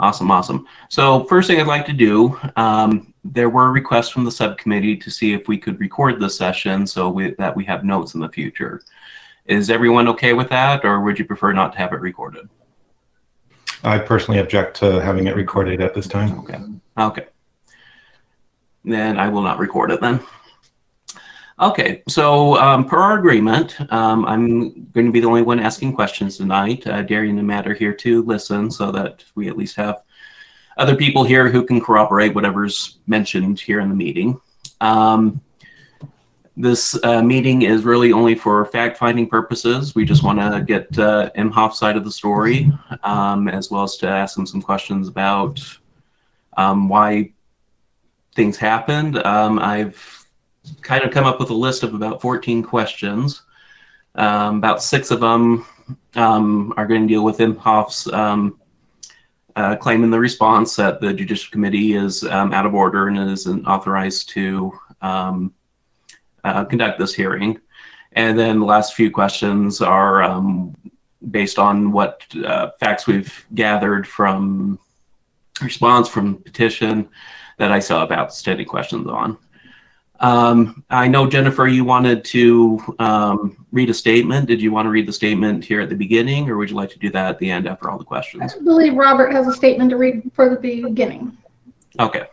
Awesome, awesome. So first thing I'd like to do, there were requests from the subcommittee to see if we could record this session that we have notes in the future. Is everyone okay with that, or would you prefer not to have it recorded? I personally object to having it recorded at this time. Okay. Okay. Then I will not record it then. Okay, so per our agreement, I'm going to be the only one asking questions tonight. Darian and Matt are here to listen so that we at least have other people here who can corroborate whatever's mentioned here in the meeting. This meeting is really only for fact-finding purposes. We just want to get Imhoff's side of the story, as well as to ask him some questions about why things happened. I've kind of come up with a list of about 14 questions. About 6 of them are going to deal with Imhoff's claim in the response that the Judicial Committee is out of order and isn't authorized to conduct this hearing. And then the last few questions are based on what facts we've gathered from response from petition that I still have outstanding questions on. I know, Jennifer, you wanted to read a statement. Did you want to read the statement here at the beginning, or would you like to do that at the end after all the questions? I believe Robert has a statement to read for the beginning. Okay.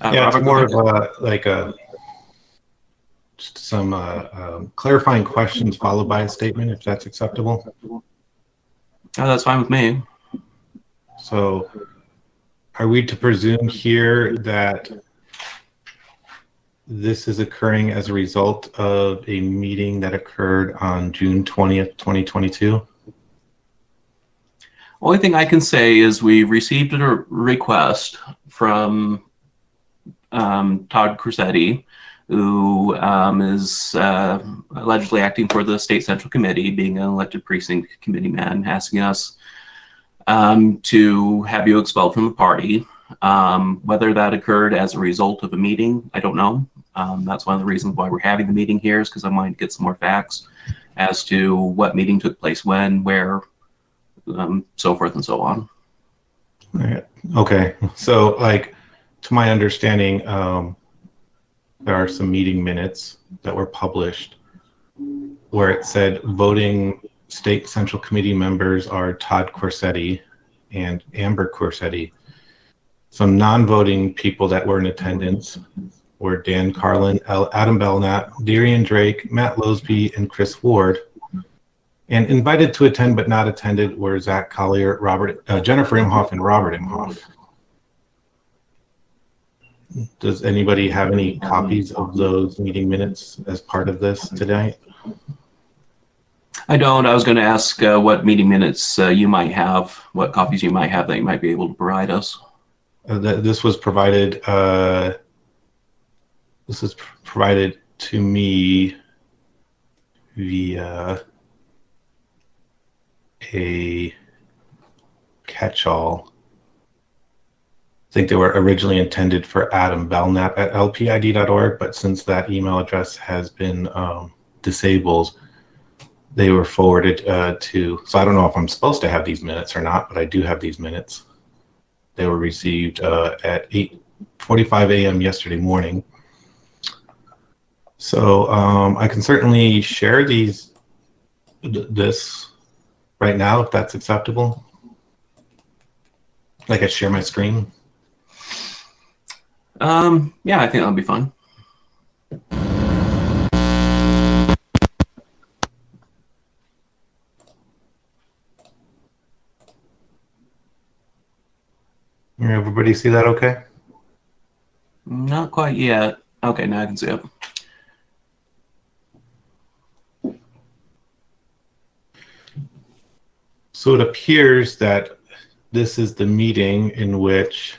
Yeah, Robert, it's more of just some clarifying questions followed by a statement, if that's acceptable. Oh, that's fine with me. So, are we to presume here that this is occurring as a result of a meeting that occurred on June 20th, 2022? Only thing I can say is we received a request from Todd Corsetti, who is allegedly acting for the State Central Committee, being an elected precinct committee man, asking us to have you expelled from the party. Whether that occurred as a result of a meeting, I don't know. That's one of the reasons why we're having the meeting here, is because I might get some more facts as to what meeting took place when, where, so forth and so on. All right. Okay. So, to my understanding, there are some meeting minutes that were published where it said voting State Central Committee members are Todd Corsetti and Amber Corsetti. Some non-voting people that were in attendance were Dan Carlin, Adam Belknap, Darian Drake, Matt Losby, and Chris Ward. And invited to attend but not attended were Zach Collier, Jennifer Imhoff, and Robert Imhoff. Does anybody have any copies of those meeting minutes as part of this today? I don't. I was going to ask what meeting minutes you might have, what copies you might have that you might be able to provide us. This was provided. This is provided to me via a catch-all. I think they were originally intended for Adam Belknap at lpid.org, but since that email address has been disabled, they were forwarded to. So I don't know if I'm supposed to have these minutes or not, but I do have these minutes. They were received at 8:45 a.m. yesterday morning. So I can certainly share this right now if that's acceptable. Like I share my screen. Yeah, I think that'll be fun. Everybody see that okay? Not quite yet. Okay, now I can see it. So it appears that this is the meeting in which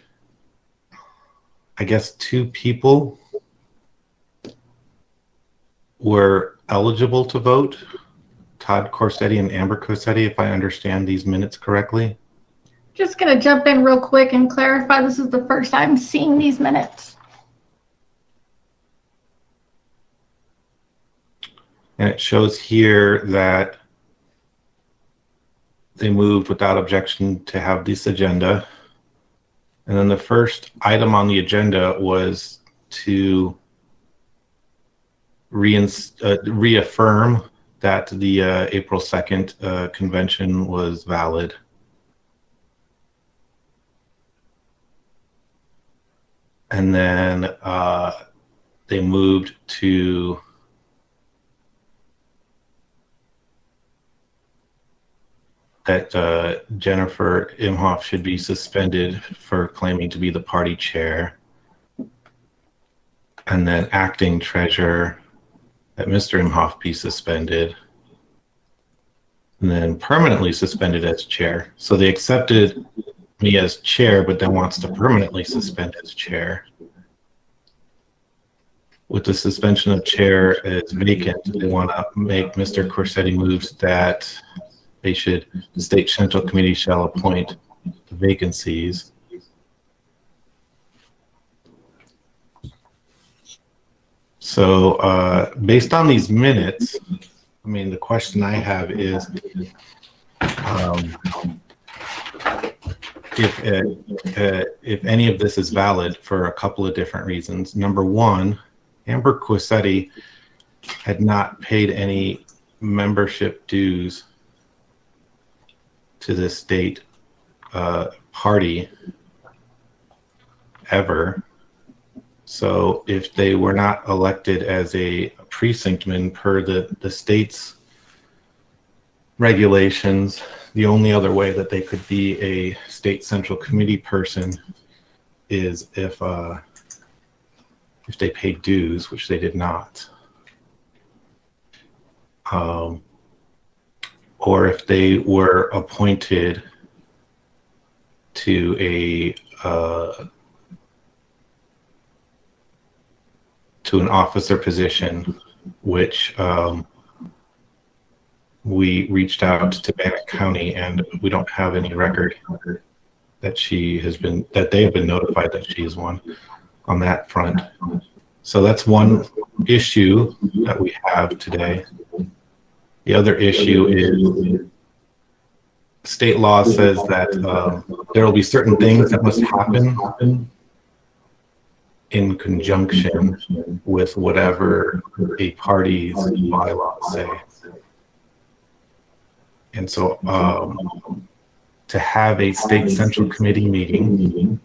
I guess 2 people were eligible to vote, Todd Corsetti and Amber Corsetti, if I understand these minutes correctly. Just going to jump in real quick and clarify, this is the first time seeing these minutes. And it shows here that they moved without objection to have this agenda And then the first item on the agenda was to reaffirm that the April 2nd convention was valid. And then they moved to that Jennifer Imhoff should be suspended for claiming to be the party chair. And then acting treasurer, that Mr. Imhoff be suspended. And then permanently suspended as chair. So they accepted me as chair, but then wants to permanently suspend as chair. With the suspension of chair as vacant, they want to make Mr. Corsetti moves that the state central committee shall appoint the vacancies. So based on these minutes, I mean, the question I have is if any of this is valid for a couple of different reasons. Number one, Amber Corsetti had not paid any membership dues to the state party ever. So if they were not elected as a precinctman per the state's regulations, the only other way that they could be a state central committee person is if they paid dues, which they did not. Or if they were appointed to an officer position, which we reached out to Bannock County, and we don't have any record that they have been notified that she is one on that front. So that's one issue that we have today. The other issue is state law says that there will be certain things that must happen in conjunction with whatever a party's bylaws say. And so to have a state central committee meeting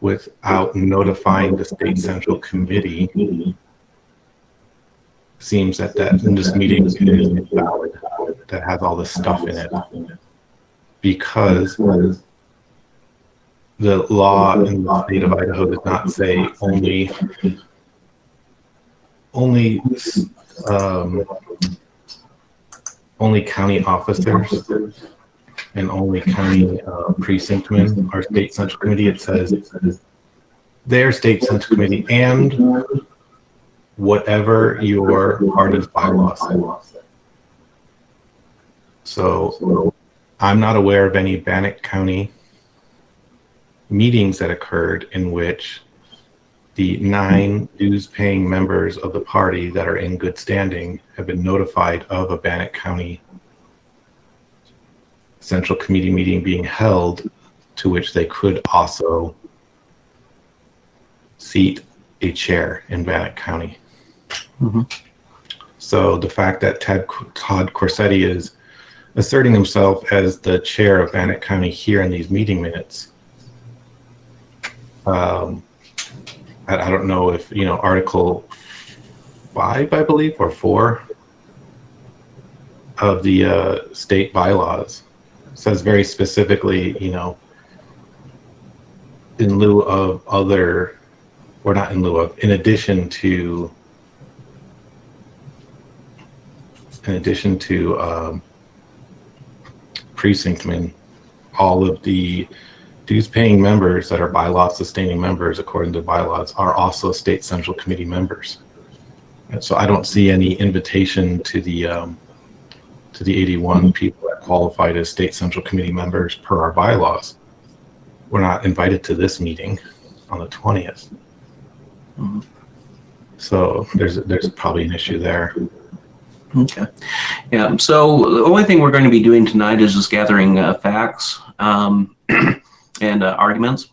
without notifying the state central committee seems that this meeting is invalid, that has all this stuff in it, because the law in the state of Idaho does not say only county officers and only county precinctmen are state central committee. It says their state central committee and whatever your party's bylaws say. So I'm not aware of any Bannock County meetings that occurred in which the 9 dues-paying members of the party that are in good standing have been notified of a Bannock County Central Committee meeting being held, to which they could also seat a chair in Bannock County. Mm-hmm. So the fact that Todd Corsetti is asserting himself as the chair of Bannock County here in these meeting minutes, I don't know if, Article 5, I believe, or 4 of the state bylaws says very specifically, in lieu of other, or not in lieu of, in addition to precinctmen, all of the dues-paying members that are bylaw sustaining members according to bylaws are also state central committee members. And so I don't see any invitation to the 81 people that qualified as state central committee members per our bylaws. We're not invited to this meeting on the 20th. Mm-hmm. So there's probably an issue there. Okay. Yeah. So the only thing we're going to be doing tonight is just gathering facts and arguments.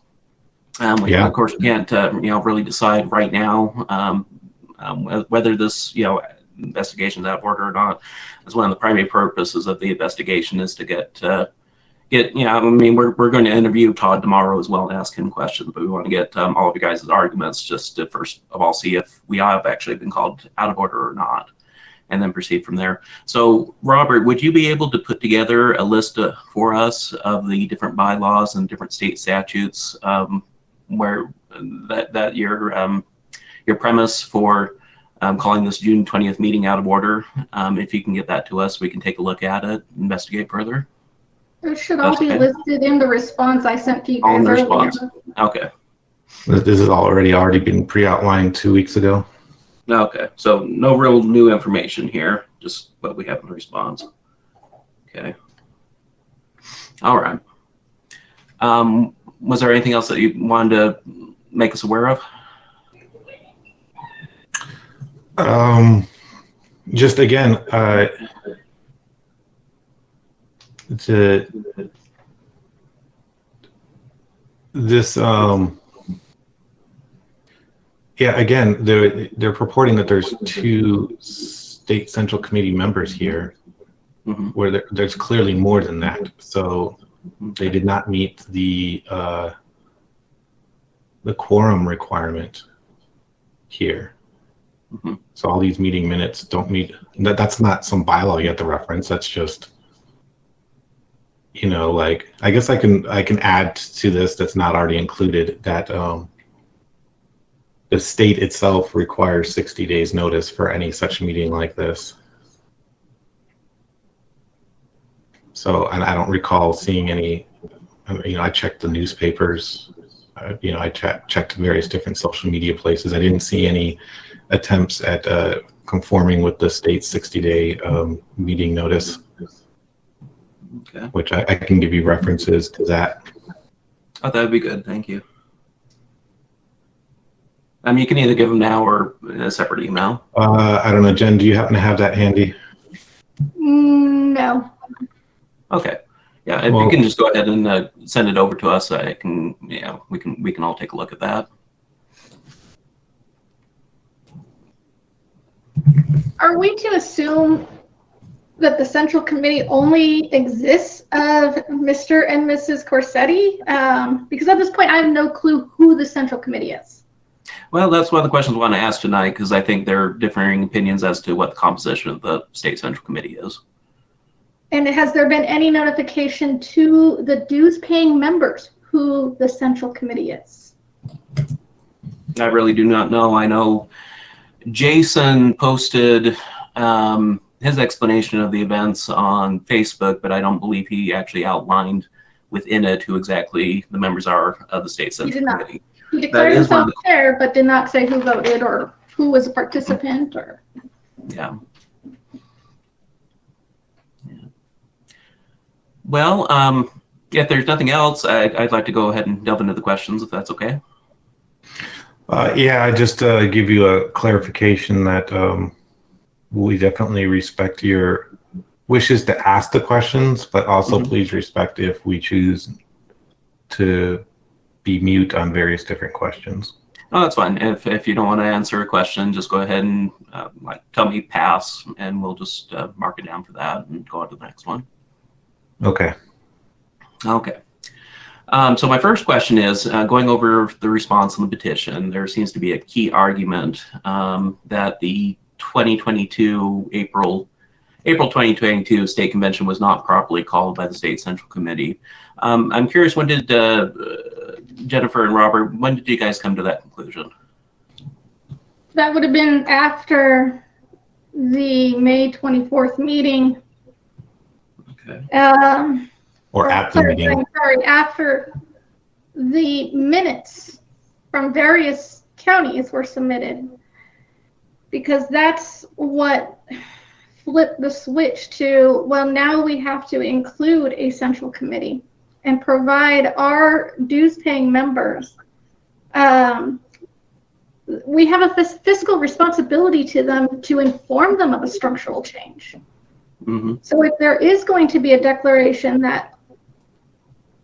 Of course, can't really decide right now whether this investigation is out of order or not. As one of the primary purposes of the investigation is to get we're going to interview Todd tomorrow as well and ask him questions, but we want to get all of you guys' arguments just to first of all see if we have actually been called out of order or not, and then proceed from there. So, Robert, would you be able to put together a list for us of the different bylaws and different state statutes where that your premise for calling this June 20th meeting out of order? If you can get that to us, we can take a look at it, investigate further. It should all be listed in the response I sent to you guys On the earlier. response. Okay. This has already been pre-outlined 2 weeks ago. Okay. So no real new information here, just what we have in the response. Okay. All right. Was there anything else that you wanted to make us aware of? Just again, again, they're purporting that there's 2 state central committee members here, where there's clearly more than that. So they did not meet the quorum requirement here. So all these meeting minutes don't meet. That's not some bylaw you have to reference. That's just, like, I guess I can add to this that's not already included that the state itself requires 60 days notice for any such meeting like this. So, and I don't recall seeing any. I checked the newspapers. I checked various different social media places. I didn't see any attempts at conforming with the state's 60-day meeting notice. Okay. Which I can give you references to that. Oh, that would be good. Thank you. You can either give them now or in a separate email. I don't know, Jen, do you happen to have that handy? No. Okay. Yeah, if you can just go ahead and send it over to us, I can. Yeah, we can all take a look at that. Are we to assume that the Central Committee only exists of Mr. and Mrs. Corsetti? Because at this point, I have no clue who the Central Committee is. Well, that's one of the questions we want to ask tonight, because I think there are differing opinions as to what the composition of the State Central Committee is. And has there been any notification to the dues-paying members who the Central Committee is? I really do not know. I know Jason posted his explanation of the events on Facebook, but I don't believe he actually outlined within it who exactly the members are of the State Central Committee. He declared himself there, but did not say who voted or who was a participant. Or yeah. Well, if there's nothing else, I'd like to go ahead and delve into the questions, if that's okay. Yeah, I just give you a clarification that we definitely respect your wishes to ask the questions, but also please respect if we choose to be mute on various different questions. Oh, that's fine. If you don't want to answer a question, just go ahead and tell me pass, and we'll just mark it down for that and go on to the next one. Okay. Okay. So my first question is, going over the response on the petition, there seems to be a key argument that the 2022 April 2022 State Convention was not properly called by the State Central Committee. I'm curious, when did Jennifer and Robert, when did you guys come to that conclusion? That would have been after the May 24th meeting. Okay. Or at the meeting. Sorry, after the minutes from various counties were submitted, because that's what flipped the switch to, well, now we have to include a central committee and provide our dues-paying members. We have a fiscal responsibility to them to inform them of a structural change. So if there is going to be a declaration that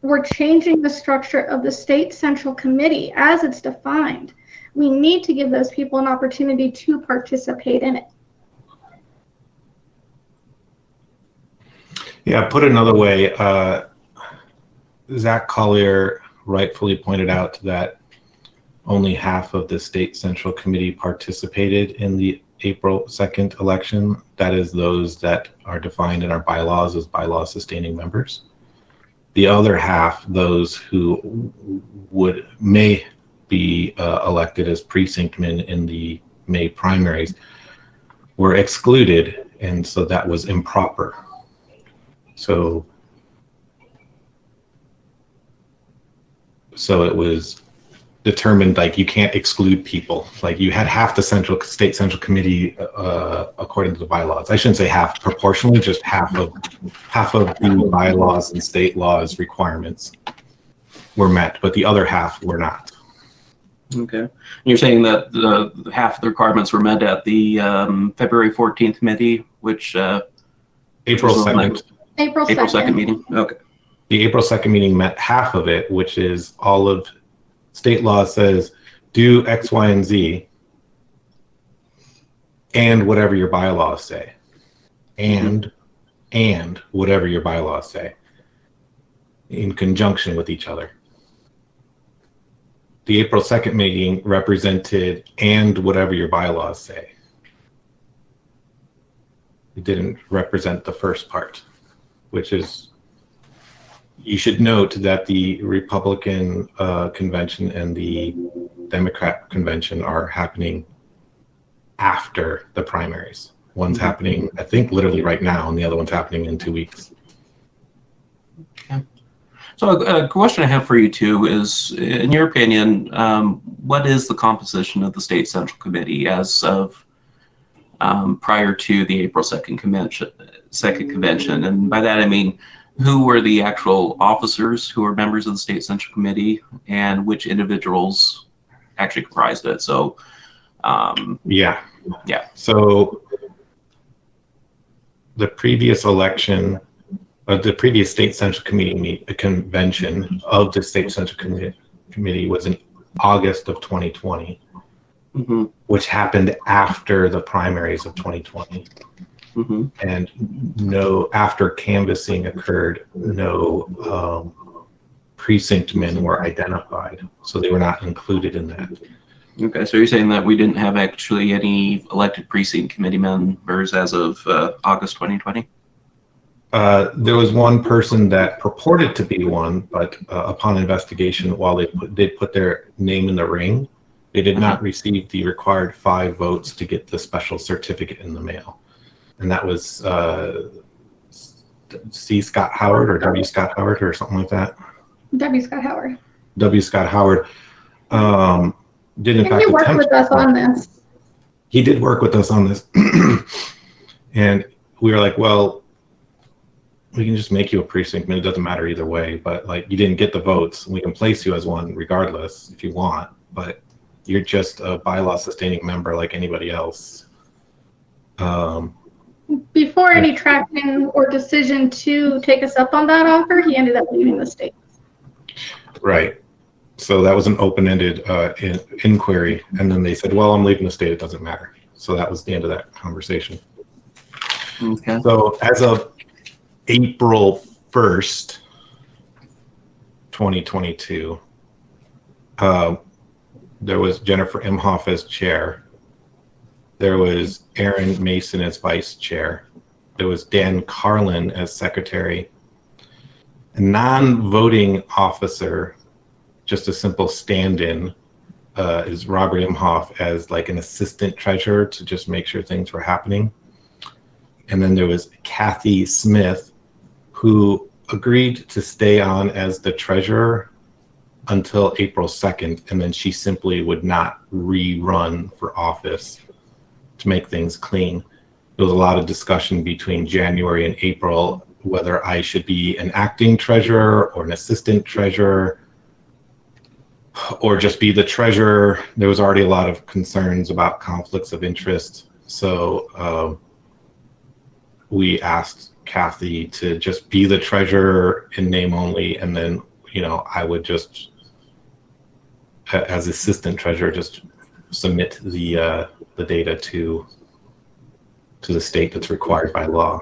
we're changing the structure of the state central committee as it's defined. We need to give those people an opportunity to participate in it. Yeah, put another way, Zach Collier rightfully pointed out that only half of the state central committee participated in the April 2nd election. That is those that are defined in our bylaws as bylaw sustaining members. The other half, those who may be elected as precinct men in the May primaries, were excluded, and so that was improper. So it was determined like you can't exclude people. Like you had half the state central committee according to the bylaws. I shouldn't say half proportionally, just half of the bylaws and state laws requirements were met, but the other half were not. Okay. You're saying that the half of the requirements were met at the February 14th committee, which April 2nd. April 2nd meeting. Okay. The April 2nd meeting met half of it, which is all of state law says do X, Y, and Z, and whatever your bylaws say, and whatever your bylaws say, in conjunction with each other. The April 2nd meeting represented and whatever your bylaws say. It didn't represent the first part, which is, you should note that the Republican convention and the Democrat convention are happening after the primaries. One's happening, I think, literally right now, and the other one's happening in 2 weeks. Okay. So a question I have for you too is, in your opinion, what is the composition of the state central committee as of prior to the April 2nd convention? And by that I mean, who were the actual officers who were members of the state central committee, and which individuals actually comprised it? So, yeah. So the previous election, the previous state central committee convention of the state central committee was in August of 2020, which happened after the primaries of 2020. And after canvassing occurred, no precinct men were identified, so they were not included in that. Okay, so you're saying that we didn't have actually any elected precinct committee members as of August 2020? There was one person that purported to be one, but upon investigation, while they put their name in the ring, they did not receive the required 5 votes to get the special certificate in the mail. And that was C. Scott Howard or W. Scott Howard or something like that. W. Scott Howard. W. Scott Howard did in fact he worked with us on this. He did work with us on this. And we were like, well, we can just make you a precinct. I mean, it doesn't matter either way, but like you didn't get the votes. We can place you as one regardless if you want, but you're just a bylaw sustaining member like anybody else. Before any traction or decision to take us up on that offer, he ended up leaving the state. Right. So that was an open-ended inquiry. And then they said, well, I'm leaving the state. It doesn't matter. So that was the end of that conversation. Okay. So as of April 1st, 2022, there was Jennifer Imhoff as chair. There was Aaron Mason as vice chair. There was Dan Carlin as secretary. A non-voting officer, just a simple stand-in, is Robert Imhoff as like an assistant treasurer to just make sure things were happening. And then there was Kathy Smith, who agreed to stay on as the treasurer until April 2nd, and then she simply would not rerun for office to make things clean. There was a lot of discussion between January and April whether I should be an acting treasurer or an assistant treasurer or just be the treasurer. There was already a lot of concerns about conflicts of interest. So we asked Kathy to just be the treasurer in name only, and then I would just, as assistant treasurer, just submit the data to the state that's required by law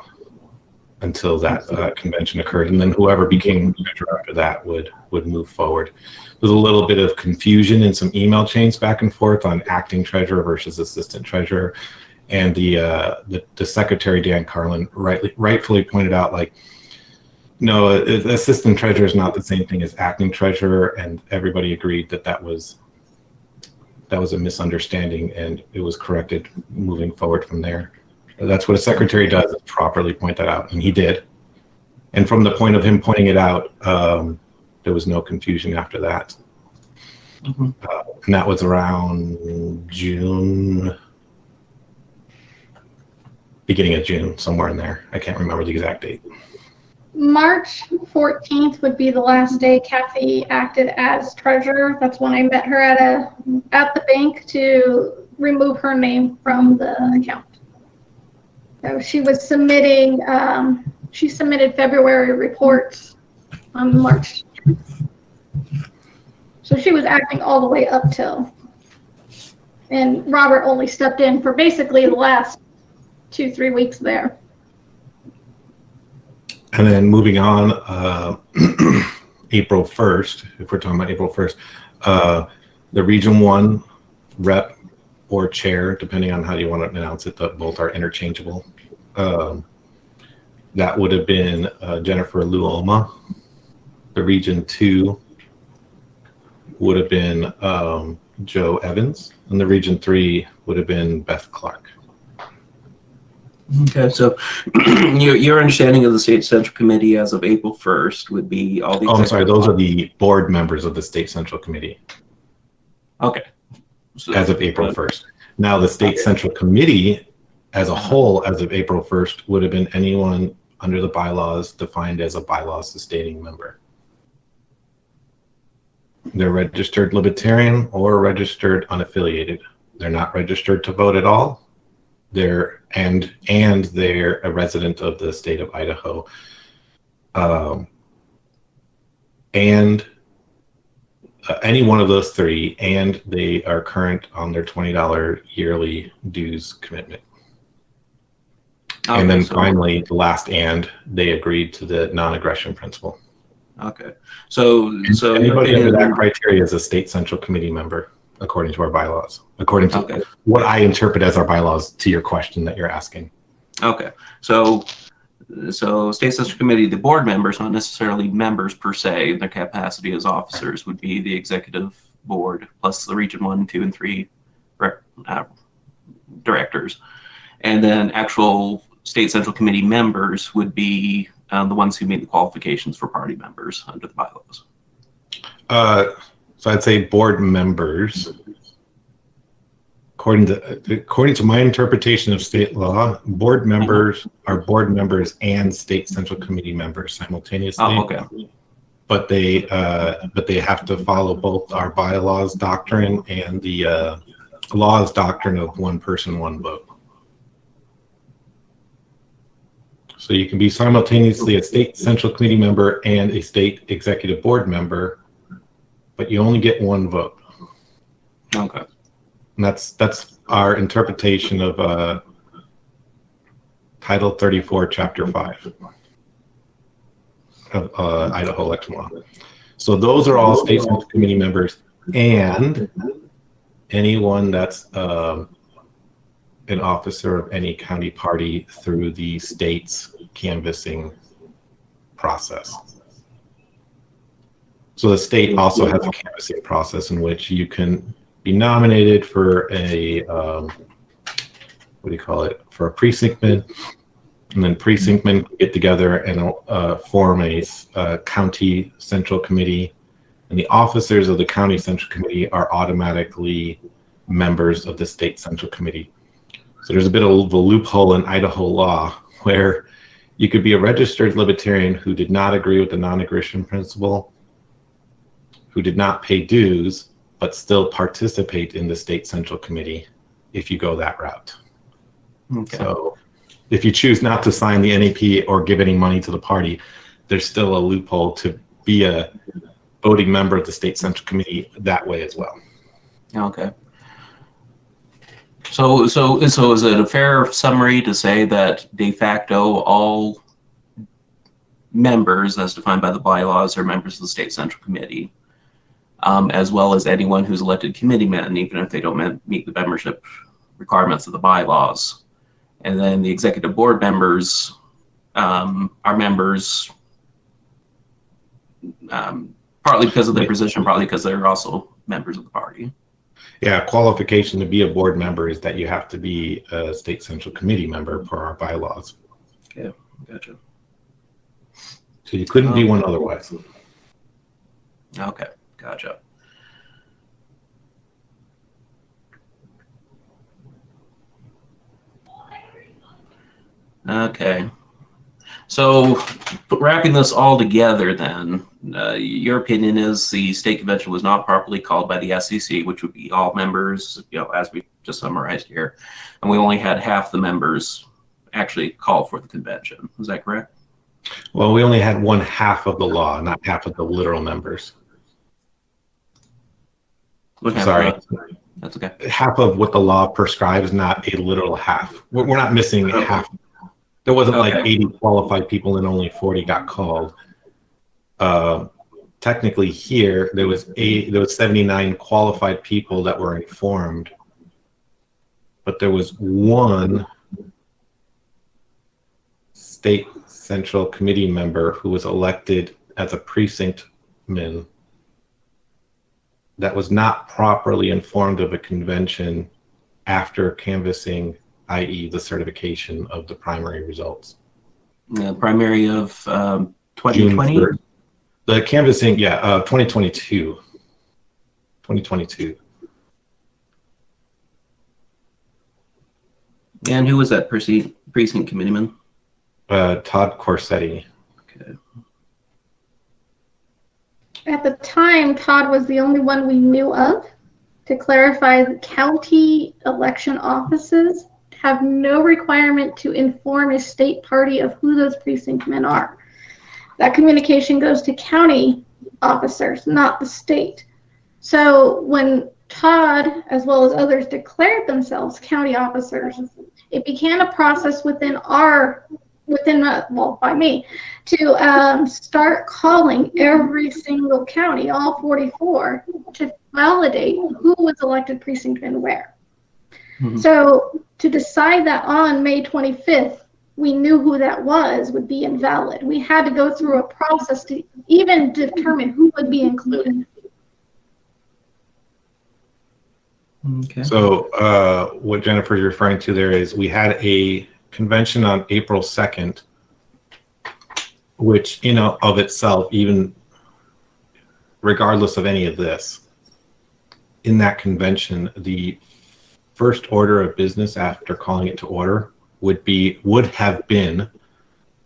until that convention occurred, and then whoever became treasurer after that would move forward. There's a little bit of confusion in some email chains back and forth on acting treasurer versus assistant treasurer, and the secretary Dan Carlin rightfully pointed out, like, no, assistant treasurer is not the same thing as acting treasurer, and everybody agreed that was a misunderstanding, and it was corrected moving forward from there. That's what a secretary does, is properly point that out, and he did. And from the point of him pointing it out, there was no confusion after that. Mm-hmm. And that was around June, beginning of June, somewhere in there. I can't remember the exact date. March 14th would be the last day Kathy acted as treasurer. That's when I met her at the bank to remove her name from the account. So she was submitting, she submitted February reports on March. So she was acting all the way up till, and Robert only stepped in for basically the last 2-3 weeks there. And then moving on, April 1st, if we're talking about April 1st, the Region 1 rep or chair, depending on how you want to announce it, both are interchangeable. That would have been Jennifer Luoma. The Region 2 would have been Joe Evans, and the Region 3 would have been Beth Clark. Okay, so your understanding of the State Central Committee as of April 1st would be all the... Oh, I'm sorry, those are the board members of the State Central Committee. Okay. So, as of April 1st. Now, the State Central Committee as a whole, as of April 1st, would have been anyone under the bylaws defined as a bylaws sustaining member. They're registered Libertarian or registered unaffiliated. They're not registered to vote at all. They're they're a resident of the state of Idaho, and any one of those three, and they are current on their $20 yearly dues commitment. Okay, and then finally, the last they agreed to the non-aggression principle. Okay, so anybody under that criteria is a State Central Committee member, according to our bylaws, according to what I interpret as our bylaws, to your question that you're asking. Okay, so State Central Committee, the board members, not necessarily members per se, their capacity as officers would be the executive board plus the Region 1, 2, and 3 directors. And then actual State Central Committee members would be the ones who meet the qualifications for party members under the bylaws. So I'd say board members, according to my interpretation of state law, board members are board members and State Central Committee members simultaneously. Oh, okay. But they have to follow both our bylaws doctrine and the laws doctrine of one person, one vote. So you can be simultaneously a State Central Committee member and a State Executive Board member, but you only get one vote. Okay. And that's our interpretation of Title 34, Chapter 5 of Idaho election law. So those are all State Central Committee members and anyone that's an officer of any county party through the state's canvassing process. So the state also has a canvassing process in which you can be nominated for a for a precinctman, and then precinctmen get together and form a county central committee, and the officers of the county central committee are automatically members of the State Central Committee. So there's a bit of a loophole in Idaho law where you could be a registered Libertarian who did not agree with the non-aggression principle, who did not pay dues, but still participate in the State Central Committee if you go that route. Okay. So if you choose not to sign the NAP or give any money to the party, there's still a loophole to be a voting member of the state central committee that way as well. Okay. So is it a fair summary to say that de facto all members, as defined by the bylaws, are members of the state central committee, as well as anyone who's elected committeemen, even if they don't meet the membership requirements of the bylaws? And then the executive board members are members partly because of their position, partly because they're also members of the party. Yeah, qualification to be a board member is that you have to be a state central committee member per our bylaws. Okay, gotcha. So you couldn't be one otherwise. Okay, gotcha. Okay. So wrapping this all together then, your opinion is the state convention was not properly called by the SEC, which would be all members, as we just summarized here, and we only had half the members actually call for the convention. Is that correct? Well, we only had one half of the law, not half of the literal members. Okay, Sorry. That's okay. Half of what the law prescribes, not a literal half. We're not missing half. There wasn't like 80 qualified people and only 40 got called. Technically here, there was 79 qualified people that were informed, but there was one state central committee member who was elected as a precinctman that was not properly informed of a convention after canvassing, i.e. the certification of the primary results. The primary of 2020? The canvassing, 2022. 2022. And who was that precinct committeeman? Todd Corsetti. Okay. At the time, Todd was the only one we knew of. To clarify, the county election offices have no requirement to inform a state party of who those precinct men are. That communication goes to county officers, not the state. So when Todd, as well as others, declared themselves county officers, it began a process by me, to start calling every single county, all 44, to validate who was elected precinctman where. Mm-hmm. So to decide that on May 25th, we knew who that was would be invalid. We had to go through a process to even determine who would be included. Okay. So what Jennifer's referring to there is we had a convention on April 2nd, which in and of itself, even regardless of any of this, in that convention, the first order of business after calling it to order would have been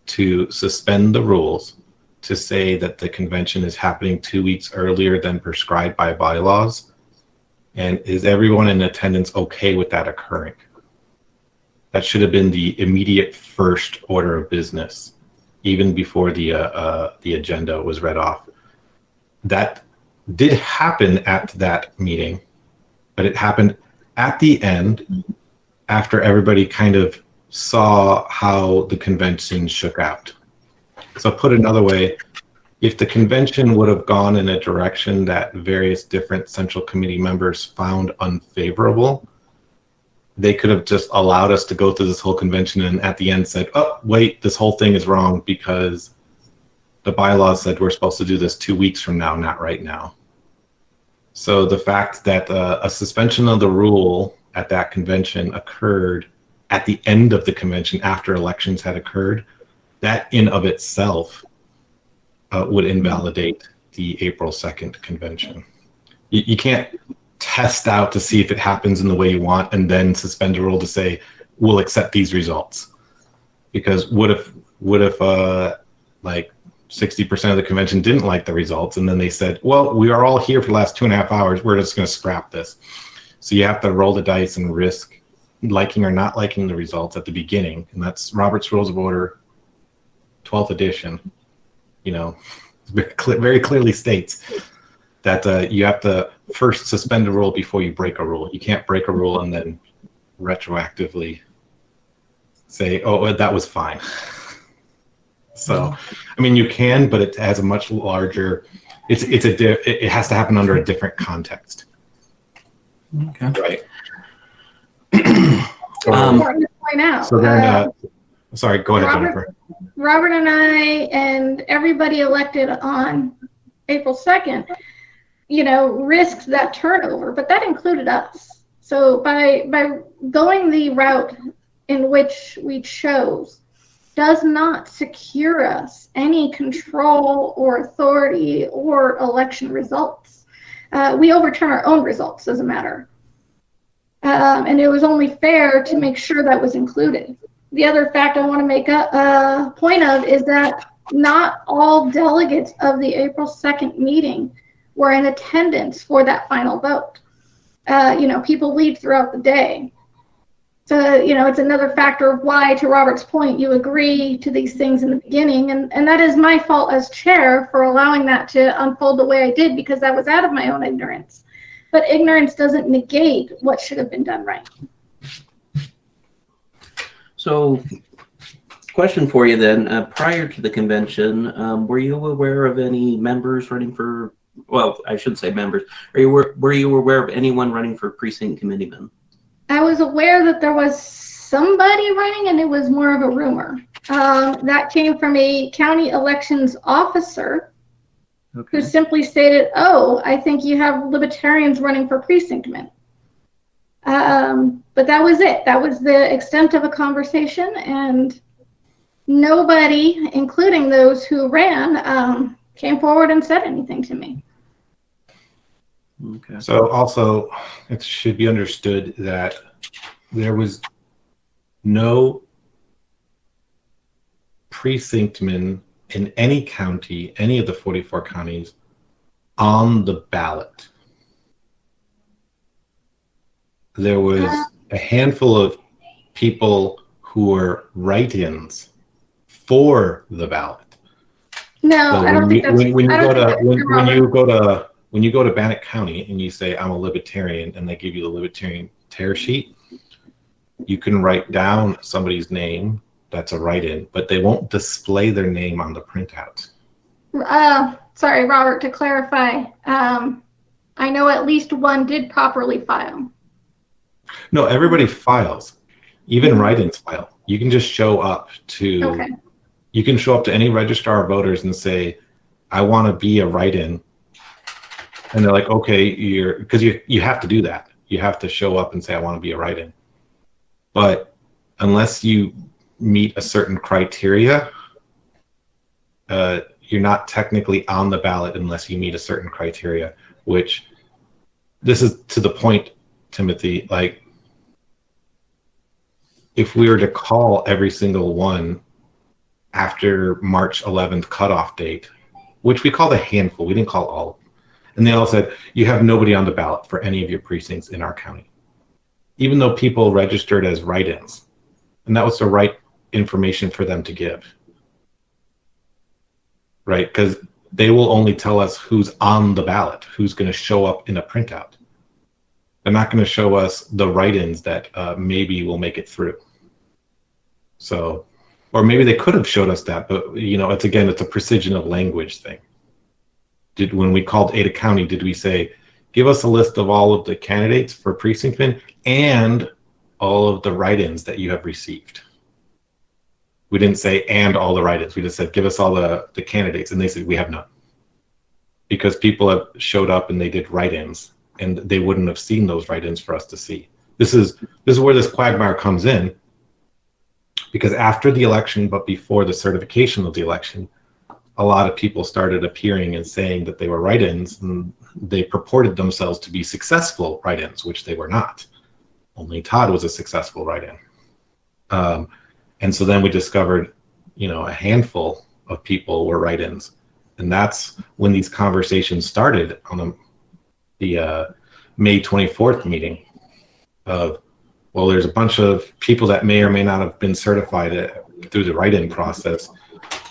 to suspend the rules, to say that the convention is happening 2 weeks earlier than prescribed by bylaws, and is everyone in attendance okay with that occurring? That should have been the immediate first order of business, even before the agenda was read off. That did happen at that meeting, but it happened at the end after everybody kind of saw how the convention shook out. So put another way, if the convention would have gone in a direction that various different central committee members found unfavorable, they could have just allowed us to go through this whole convention and at the end said, oh, wait, this whole thing is wrong because the bylaws said we're supposed to do this 2 weeks from now, not right now. So the fact that a suspension of the rule at that convention occurred at the end of the convention after elections had occurred, that in of itself would invalidate the April 2nd convention. You can't test out to see if it happens in the way you want and then suspend a rule to say, we'll accept these results. Because what if like 60% of the convention didn't like the results and then they said, well, we are all here for the last 2.5 hours, we're just going to scrap this. So you have to roll the dice and risk liking or not liking the results at the beginning. And that's Robert's Rules of Order, 12th edition. You know, very clearly states that you have to first suspend a rule before you break a rule. You can't break a rule and then retroactively say, oh, that was fine. So, I mean, you can, but it has a much larger, it has to happen under a different context. Okay. Right. Important to point out. So then, sorry, go ahead, Jennifer. Robert and I and everybody elected on April 2nd, risked that turnover, but that included us. So by going the route in which we chose does not secure us any control or authority or election results. We overturn our own results as a matter. And it was only fair to make sure that was included. The other fact I want to make a point of is that not all delegates of the April 2nd meeting were in attendance for that final vote. People leave throughout the day. So, it's another factor of why, to Robert's point, you agree to these things in the beginning. And that is my fault as chair for allowing that to unfold the way I did, because I was out of my own ignorance. But ignorance doesn't negate what should have been done right. So, question for you then. Prior to the convention, were you aware of any members running for, well, I should say members, were you aware of anyone running for precinct committeeman? I was aware that there was somebody running, and it was more of a rumor. That came from a county elections officer who simply stated, "Oh, I think you have Libertarians running for precinctmen." But that was it. That was the extent of a conversation, and nobody, including those who ran, came forward and said anything to me. Okay. So also, it should be understood that there was no precinctman in any county, any of the 44 counties, on the ballot. There was a handful of people who were write-ins for the ballot. No, So I don't think that's. When you go to Bannock County and you say, I'm a Libertarian, and they give you the Libertarian tear sheet, you can write down somebody's name that's a write-in, but they won't display their name on the printout. Sorry, Robert, to clarify, I know at least one did properly file. No, everybody files. Even write-ins file. You can just show up to, you can show up to any registrar of voters and say, I want to be a write-in. And they're like, okay, because you have to do that. You have to show up and say, I want to be a write-in. But unless you meet a certain criteria, you're not technically on the ballot unless you meet a certain criteria, which this is to the point, Timothy, like if we were to call every single one after March 11th cutoff date, which we called a handful, we didn't call all of them. And they all said, you have nobody on the ballot for any of your precincts in our county, even though people registered as write-ins. And that was the right information for them to give, right? Because they will only tell us who's on the ballot, who's going to show up in a printout. They're not going to show us the write-ins that maybe will make it through. So, or maybe they could have showed us that, but it's a precision of language thing. When we called Ada County, did we say, give us a list of all of the candidates for precinctmen and all of the write-ins that you have received? We didn't say, and all the write-ins. We just said, give us all the candidates. And they said, we have none. Because people have showed up and they did write-ins, and they wouldn't have seen those write-ins for us to see. This is where this quagmire comes in. Because after the election, but before the certification of the election, a lot of people started appearing and saying that they were write-ins, and they purported themselves to be successful write-ins, which they were not. Only Todd was a successful write-in. And so then we discovered, a handful of people were write-ins. And that's when these conversations started on the May 24th meeting of, well, there's a bunch of people that may or may not have been certified through the write-in process.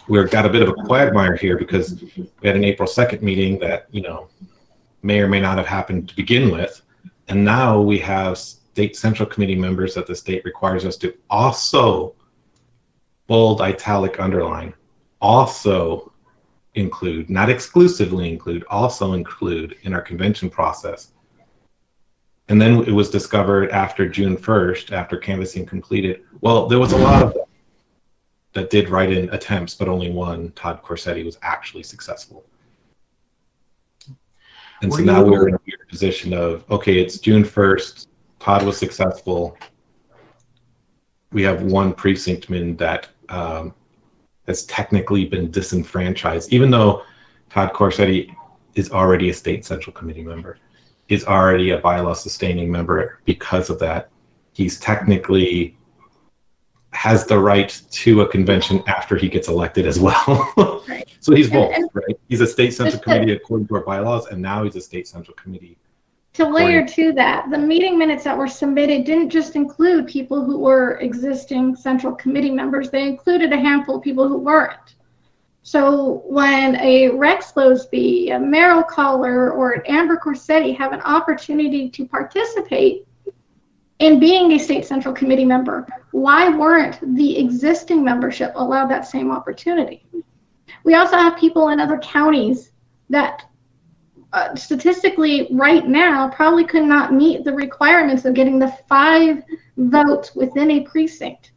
we've got a bit of a quagmire here because we had an April 2nd meeting that, may or may not have happened to begin with. And now we have state central committee members that the state requires us to also bold, italic, underline, also include, not exclusively include, also include in our convention process. And then it was discovered after June 1st, after canvassing completed, well, there was a lot of them that did write-in attempts, but only one, Todd Corsetti, was actually successful. And so now we're in a weird position of, okay, it's June 1st, Todd was successful. We have one precinctman that has technically been disenfranchised, even though Todd Corsetti is already a state central committee member, is already a bylaw sustaining member. Because of that, he's technically has the right to a convention after he gets elected as well. Right. So he's both, right? He's a state central committee according to our bylaws, and now he's a state central committee. To layer to that, the meeting minutes that were submitted didn't just include people who were existing central committee members, they included a handful of people who weren't. So when a Rex Losby, a Merrill Collar, or an Amber Corsetti have an opportunity to participate in being a state central committee member, why weren't the existing membership allowed that same opportunity? We also have people in other counties that statistically right now probably could not meet the requirements of getting the 5 votes within a precinct.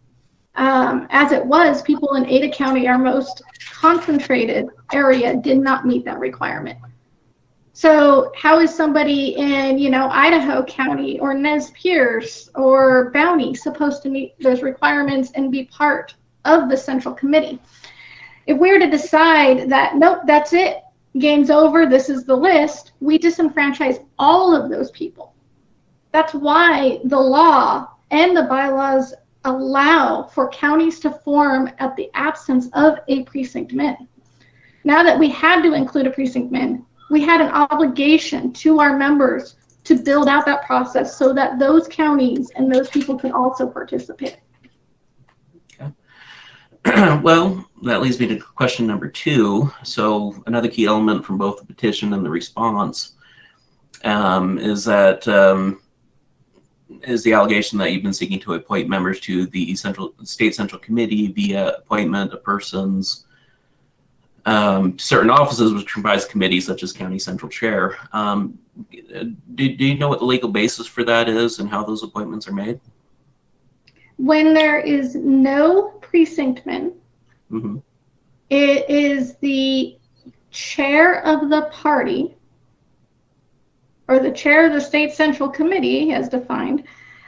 As it was, people in Ada County, our most concentrated area, did not meet that requirement. So how is somebody in, Idaho County or Nez Perce or Bounty supposed to meet those requirements and be part of the central committee? If we were to decide that, nope, that's it, game's over, this is the list, we disenfranchise all of those people. That's why the law and the bylaws allow for counties to form at the absence of a precinct man. Now that we had to include a precinct man, we had an obligation to our members to build out that process so that those counties and those people can also participate. Okay. Well, that leads me to question number 2. So another key element from both the petition and the response is the allegation that you've been seeking to appoint members to the state central committee via appointment of persons certain offices which comprise committees such as county central chair. Do you know what the legal basis for that is and how those appointments are made? When there is no precinctman, it is the chair of the party or the chair of the state central committee as defined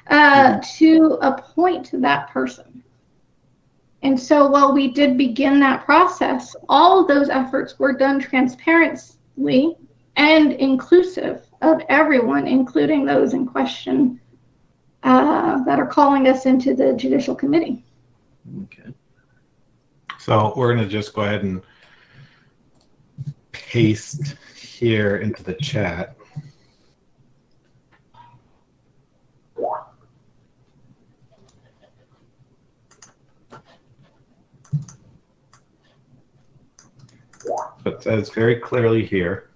to appoint that person. And so while we did begin that process, all of those efforts were done transparently and inclusive of everyone, including those in question that are calling us into the judicial committee. Okay. So we're going to just go ahead and paste here into the chat. But it says very clearly here,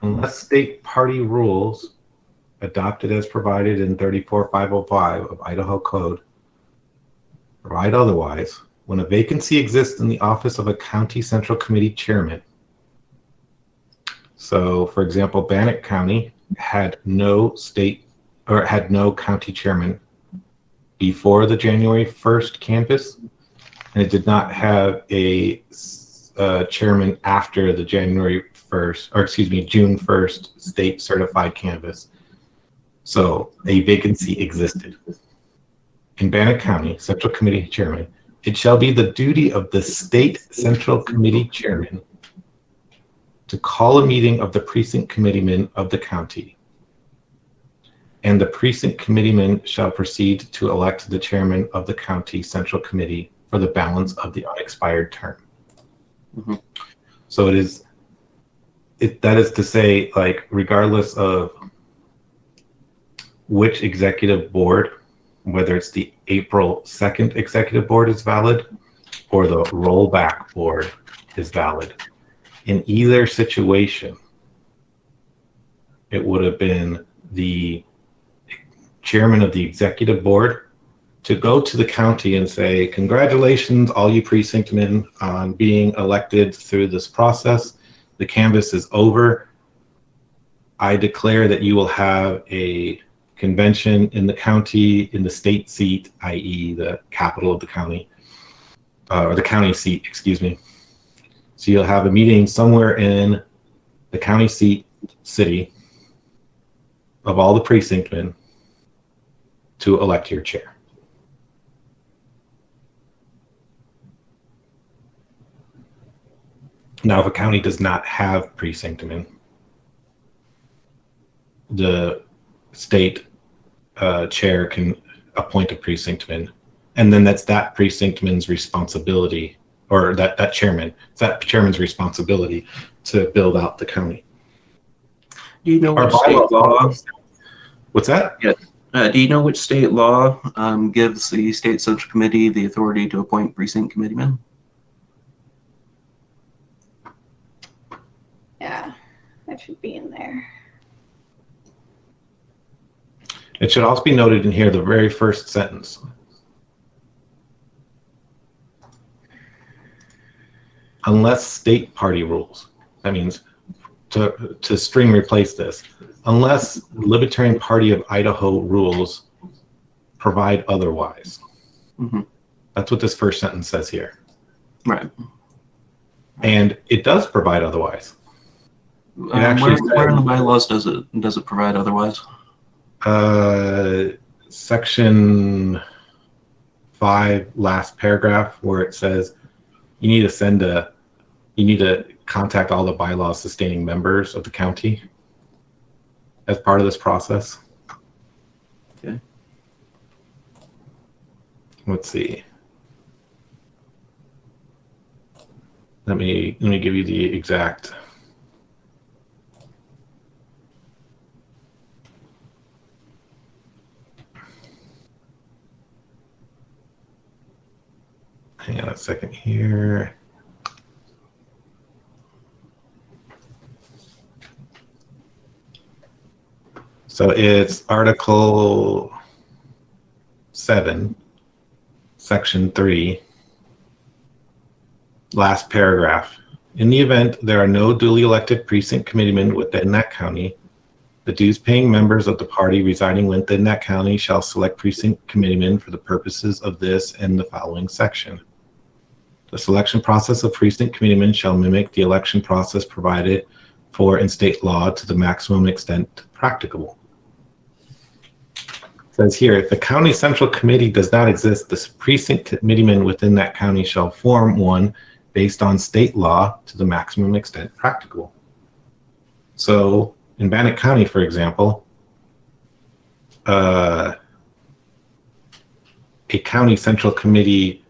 unless state party rules adopted as provided in 34505 of Idaho Code provide otherwise, when a vacancy exists in the office of a county central committee chairman. So, for example, Bannock County had no county chairman before the January 1st canvass, and it did not have a chairman after the June 1st state certified canvass. So a vacancy existed. In Bannock County, Central Committee Chairman, it shall be the duty of the State Central Committee Chairman to call a meeting of the precinct committeemen of the county, and the precinct committeemen shall proceed to elect the chairman of the county central committee for the balance of the unexpired term. So that is to say, like, regardless of which executive board, whether it's the April 2nd executive board is valid or the rollback board is valid. In either situation, it would have been the chairman of the executive board to go to the county and say, congratulations, all you precinctmen, on being elected through this process. The canvass is over. I declare that you will have a convention in the county, in the state seat, i.e. the capital of the county, or the county seat, excuse me. So you'll have a meeting somewhere in the county seat city of all the precinctmen to elect your chair. Now, if a county does not have precinctmen, the state chair can appoint a precinctman, and then that's that precinctman's responsibility, or that chairman, it's that chairman's responsibility to build out the county. Do you know which state law? What's that? Yeah. Do you know which state law gives the state central committee the authority to appoint precinct committeemen? Yeah, that should be in there. It should also be noted in here, the very first sentence. Unless state party rules. That means to string replace this. Unless Libertarian Party of Idaho rules provide otherwise. Mm-hmm. That's what this first sentence says here. Right. And it does provide otherwise. Where in the bylaws does it provide otherwise? Section 5, last paragraph, where it says you need to contact all the bylaws sustaining members of the county as part of this process. Okay. Let's see. Let me give you the exact. Hang on a second here. So it's Article 7, Section 3, last paragraph. In the event there are no duly elected precinct committeemen within that county, the dues-paying members of the party residing within that county shall select precinct committeemen for the purposes of this and the following section. The selection process of precinct committeemen shall mimic the election process provided for in state law to the maximum extent practicable. It says here, if the county central committee does not exist, the precinct committeemen within that county shall form one based on state law to the maximum extent practicable. So in Bannock County, for example, a county central committee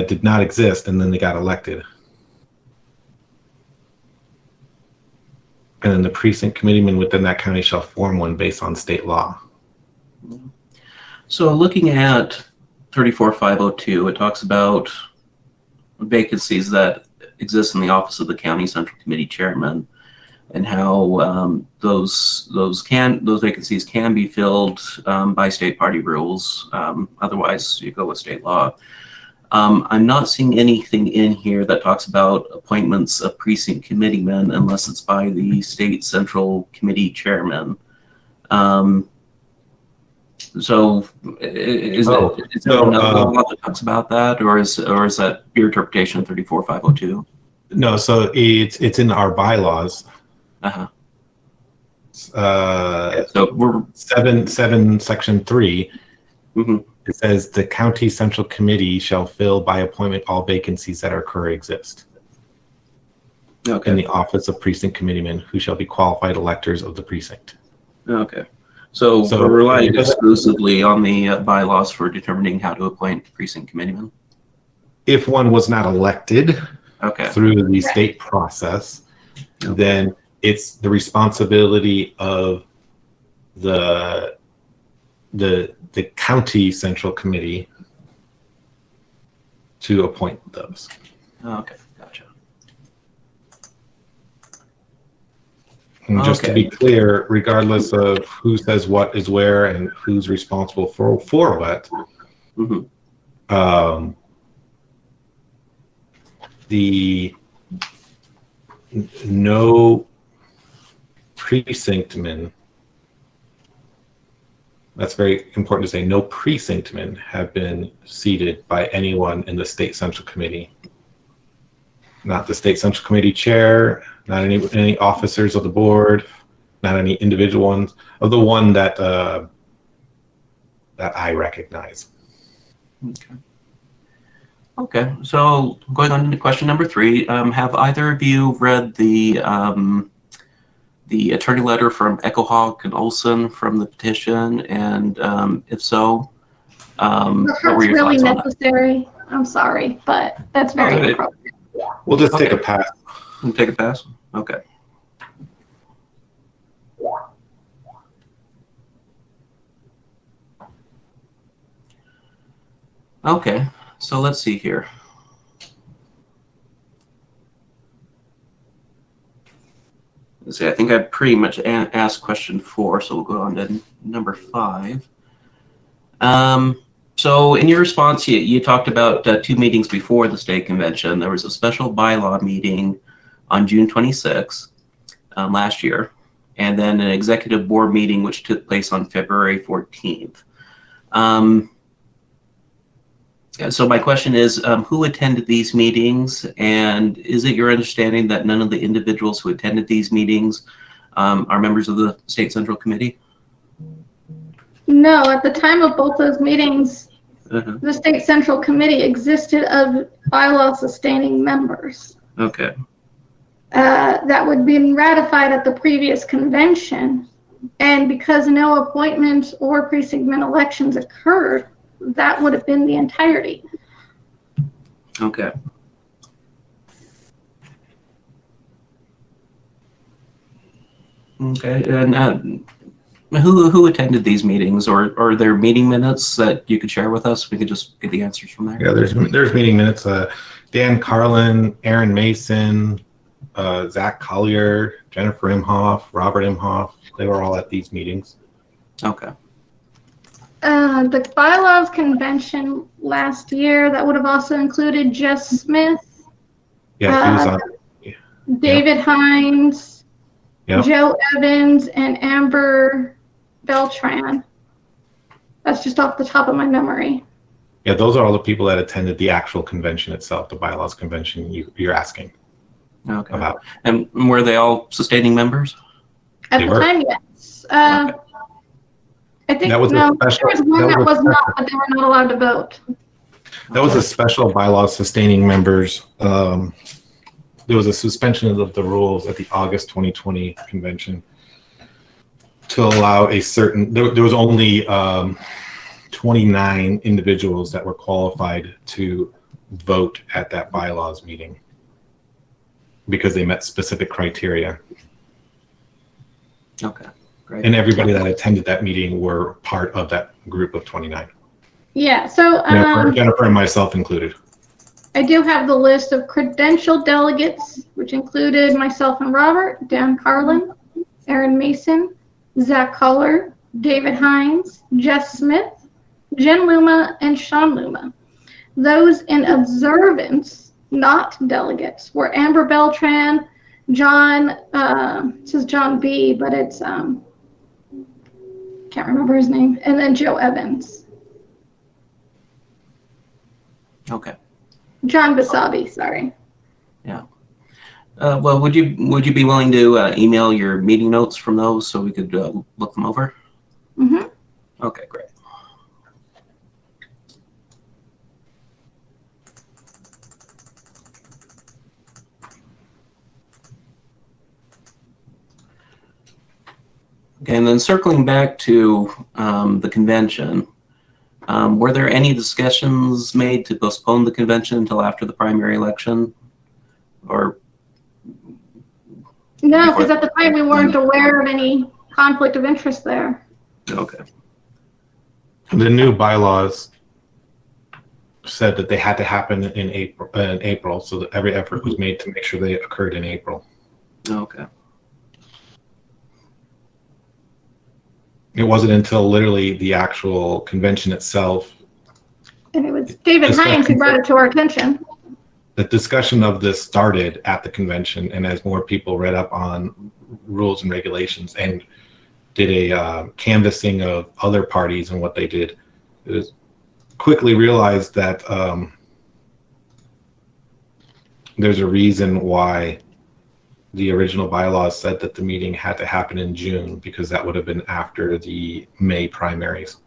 did not exist, and then they got elected. And then the precinct committeemen within that county shall form one based on state law. So looking at 34502, it talks about vacancies that exist in the office of the county central committee chairman, and how those vacancies can be filled by state party rules. Otherwise, you go with state law. I'm not seeing anything in here that talks about appointments of precinct committeemen unless it's by the state central committee chairman. So is there another law that talks about that, or is that your interpretation of 34502? No, so it's in our bylaws. Uh-huh. So we're 7 section 3. Mm-hmm. It says the county central committee shall fill by appointment all vacancies that currently exist. Okay. In the office of precinct committeemen who shall be qualified electors of the precinct. Okay. So we're relying exclusively on the bylaws for determining how to appoint precinct committeemen? If one was not elected through the state process, then it's the responsibility of the county central committee to appoint those. Okay, gotcha. And just to be clear, regardless of who says what is where and who's responsible for what, the no precinctmen, that's very important to say, no precinctmen have been seated by anyone in the State Central Committee. Not the State Central Committee chair, not any officers of the board, not any individual ones, of the one that that I recognize. Okay, so going on to question number 3, have either of you read the attorney letter from Echo Hawk and Olson from the petition? And if so, what were your really thoughts necessary. I'm sorry, but that's very appropriate. We'll just take a pass. Take a pass? Okay. Okay, so let's see here. Let's see, I think I pretty much asked question 4, so we'll go on to number 5. So in your response, you talked about 2 meetings before the state convention. There was a special bylaw meeting on June 26th last year, and then an executive board meeting which took place on February 14th. So my question is, who attended these meetings, and is it your understanding that none of the individuals who attended these meetings are members of the State Central Committee? No, at the time of both those meetings, the State Central Committee existed of bylaw sustaining members. Okay. That would be ratified at the previous convention, and because no appointments or precinctman elections occurred, that would have been the entirety. Okay. Okay, and who attended these meetings, or are there meeting minutes that you could share with us? We could just get the answers from there. Yeah, there's meeting minutes. Dan Carlin, Aaron Mason, Zach Collier, Jennifer Imhoff, Robert Imhoff. They were all at these meetings. Okay. The bylaws convention last year, that would have also included Jess Smith. Yeah, he was on. David Hines, Joe Evans, and Amber Beltran. That's just off the top of my memory. Yeah, those are all the people that attended the actual convention itself, the bylaws convention you're asking about. And were they all sustaining members? At the time, yes. I think there was one that was not, but they were not allowed to vote. That was a special bylaws sustaining members. There was a suspension of the rules at the August 2020 convention to allow a certain, there was only 29 individuals that were qualified to vote at that bylaws meeting because they met specific criteria. Okay, great. And everybody that attended that meeting were part of that group of 29. Yeah, so Jennifer and myself included. I do have the list of credentialed delegates, which included myself and Robert, Dan Carlin, Aaron Mason, Zach Collier, David Hines, Jess Smith, Jen Luma, and Sean Luma. Those in observance, not delegates, were Amber Beltran, John, it says John B, but it's, can't remember his name, and then Joe Evans. Okay. John Basabi, sorry. Yeah. Well, would you be willing to email your meeting notes from those so we could look them over? Mm-hmm. Okay, great. Okay, and then circling back to the convention, were there any discussions made to postpone the convention until after the primary election? Or no, because at the time we weren't aware of any conflict of interest there. Okay. The new bylaws said that they had to happen in April, so that every effort was made to make sure they occurred in April. Okay. It wasn't until literally the actual convention itself. And it was David Hines who brought it to our attention. The discussion of this started at the convention, and as more people read up on rules and regulations and did a canvassing of other parties and what they did, it was quickly realized that there's a reason why the original bylaws said that the meeting had to happen in June, because that would have been after the May primaries.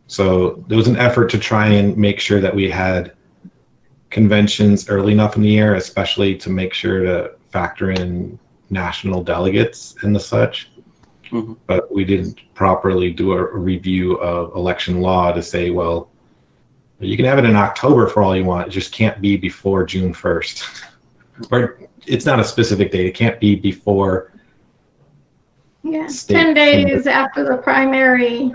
So there was an effort to try and make sure that we had conventions early enough in the year, especially to make sure to factor in national delegates and the such. Mm-hmm. But we didn't properly do a review of election law to say, well, you can have it in October for all you want. It just can't be before June 1st. Or it's not a specific date. It can't be before. Yeah, 10 days after the primary.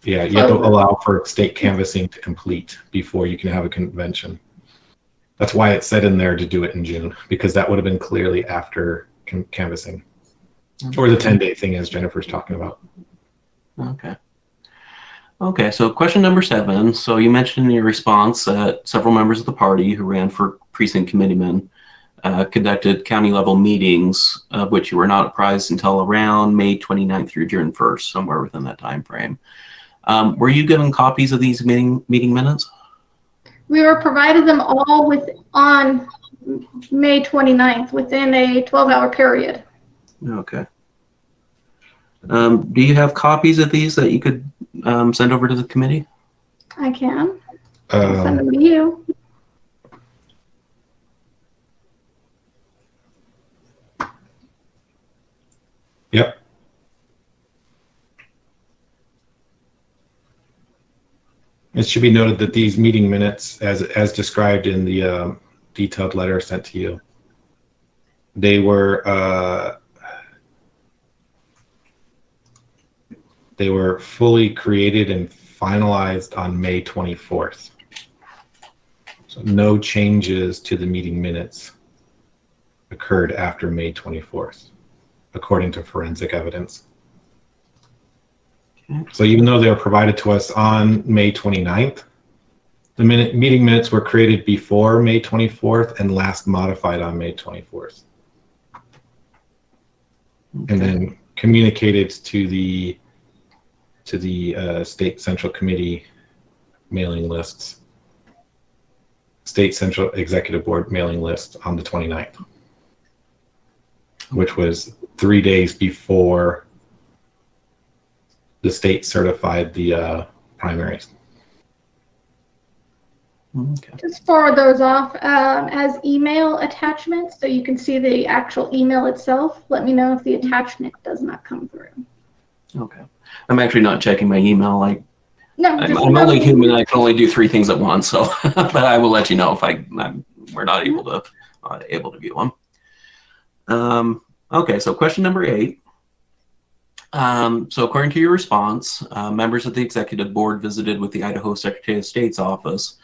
Yeah, you have to allow for state canvassing to complete before you can have a convention. That's why it said in there to do it in June, because that would have been clearly after canvassing. Or the 10-day thing, as Jennifer's talking about. Okay. Okay, so question number 7. So you mentioned in your response that several members of the party who ran for precinct committeemen conducted county level meetings, of which you were not apprised until around May 29th through June 1st, somewhere within that time frame. Were you given copies of these meeting minutes? We were provided them all on May 29th within a 12-hour period. Okay. Do you have copies of these that you could send over to the committee? I can. I'll send them to you. Yep. It should be noted that these meeting minutes, as described in the detailed letter sent to you, they were fully created and finalized on May 24th. So no changes to the meeting minutes occurred after May 24th, according to forensic evidence. So even though they were provided to us on May 29th, the meeting minutes were created before May 24th and last modified on May 24th. Okay. And then communicated to the State Central Committee mailing lists, State Central Executive Board mailing list on the 29th, which was 3 days before the state certified the primaries. Okay. Just forward those off as email attachments so you can see the actual email itself. Let me know if the attachment does not come through. Okay. I'm actually not checking my email. No, I'm only human. I can only do 3 things at once. So, but I will let you know if we're not able to view them. Okay. So question number 8. So according to your response, members of the executive board visited with the Idaho Secretary of State's office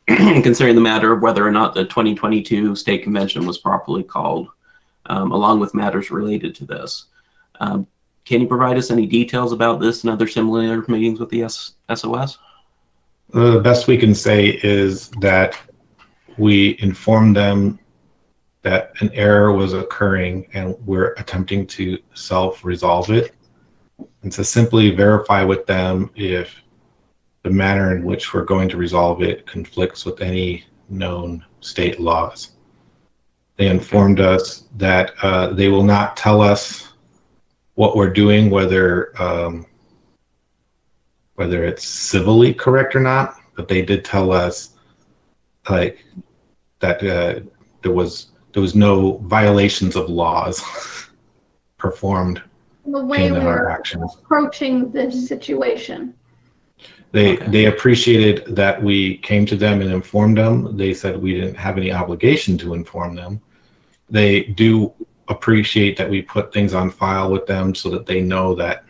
concerning the matter of whether or not the 2022 state convention was properly called, along with matters related to this. Can you provide us any details about this and other similar meetings with the SOS? The best we can say is that we informed them that an error was occurring and we're attempting to self-resolve it, and to simply verify with them if the manner in which we're going to resolve it conflicts with any known state laws. They informed us that they will not tell us what we're doing, whether it's civilly correct or not, but they did tell us that there was no violations of laws performed the way in we our were actions. approaching this situation. They appreciated that we came to them and informed them. They said we didn't have any obligation to inform them. They do appreciate that we put things on file with them so that they know that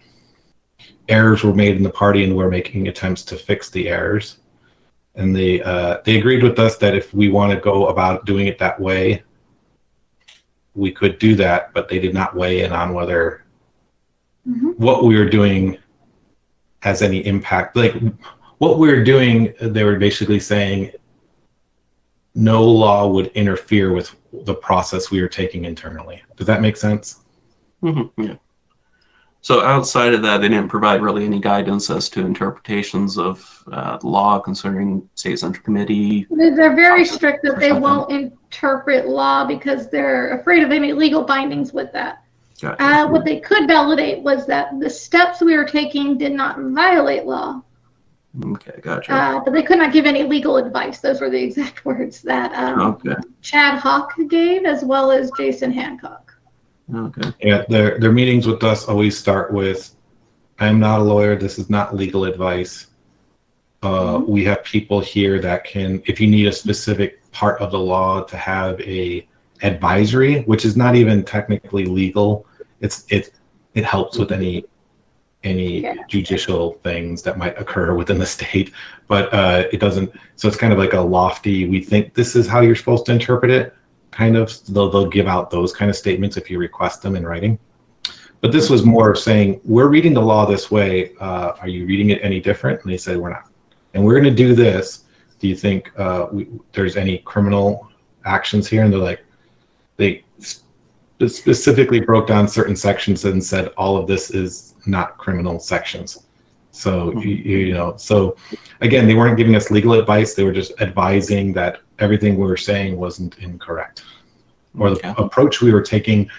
errors were made in the party and we're making attempts to fix the errors. and they agreed with us that if we want to go about doing it that way, we could do that, but they did not weigh in on whether what we were doing has any impact. Like what we were doing, they were basically saying no law would interfere with the process we were taking internally. Does that make sense? Yeah. So outside of that, they didn't provide really any guidance as to interpretations of the law concerning state central committee. They're very strict that they won't interpret law because they're afraid of any legal bindings with that. Gotcha. What they could validate was that the steps we were taking did not violate law. Okay, gotcha. But they could not give any legal advice. Those were the exact words that Chad Hawk gave, as well as Jason Hancock. Okay. Yeah, their meetings with us always start with, I'm not a lawyer, this is not legal advice. We have people here that can, if you need a specific part of the law to have a advisory, which is not even technically legal, it helps with any judicial things that might occur within the state, but it doesn't. So it's kind of like a lofty, we think this is how you're supposed to interpret it. Kind of, they'll give out those kind of statements if you request them in writing. But this was more saying, we're reading the law this way. Are you reading it any different? And they said, we're not. And we're going to do this. Do you think there's any criminal actions here? And they're like, they specifically broke down certain sections and said, all of this is not criminal sections. So, you know, so again, they weren't giving us legal advice. They were just advising that everything we were saying wasn't incorrect, or the approach we were taking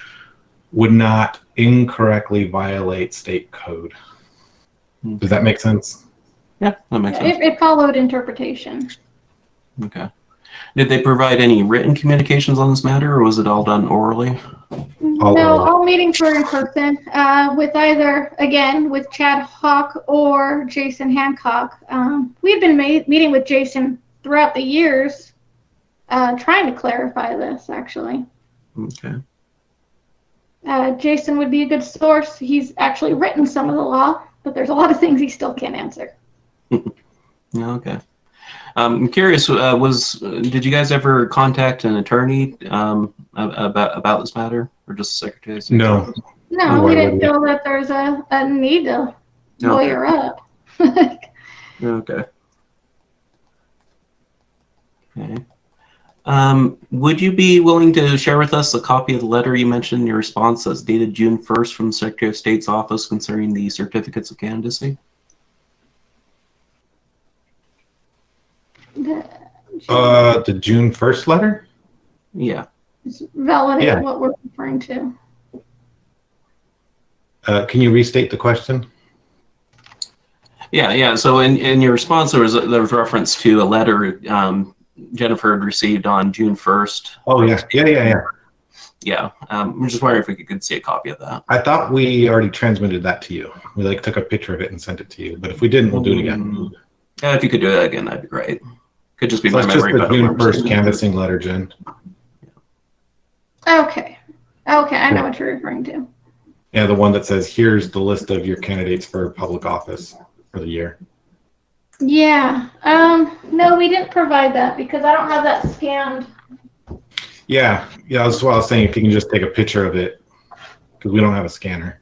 would not incorrectly violate state code. Does that make sense? Yeah, that makes sense. It followed interpretation. Okay. Did they provide any written communications on this matter, or was it all done orally? All meetings were in person with either, again, with Chad Hawk or Jason Hancock. We've been meeting with Jason throughout the years, trying to clarify this, actually. Okay. Jason would be a good source. He's actually written some of the law, but there's a lot of things he still can't answer. Okay. I'm curious, did you guys ever contact an attorney about this matter, or just the Secretary of State? No. No, we didn't feel that there's a need to lawyer up. Okay. Okay. Would you be willing to share with us a copy of the letter you mentioned in your response that's dated June 1st from the Secretary of State's office concerning the certificates of candidacy? The June 1st letter? Yeah. Just validate what we're referring to. Can you restate the question? Yeah. So in your response, there was reference to a letter Jennifer had received on June 1st. Oh, yeah. Yeah. I'm just wondering if we could see a copy of that. I thought we already transmitted that to you. We took a picture of it and sent it to you. But if we didn't, we'll do it again. Yeah, if you could do that again, that'd be great. Could just be my That's memory. just the June 1st canvassing letter, Jen. Okay, I know what you're referring to. Yeah, the one that says, here's the list of your candidates for public office for the year. Yeah. No, we didn't provide that because I don't have that scanned. Yeah, that's what I was saying. If you can just take a picture of it, because we don't have a scanner.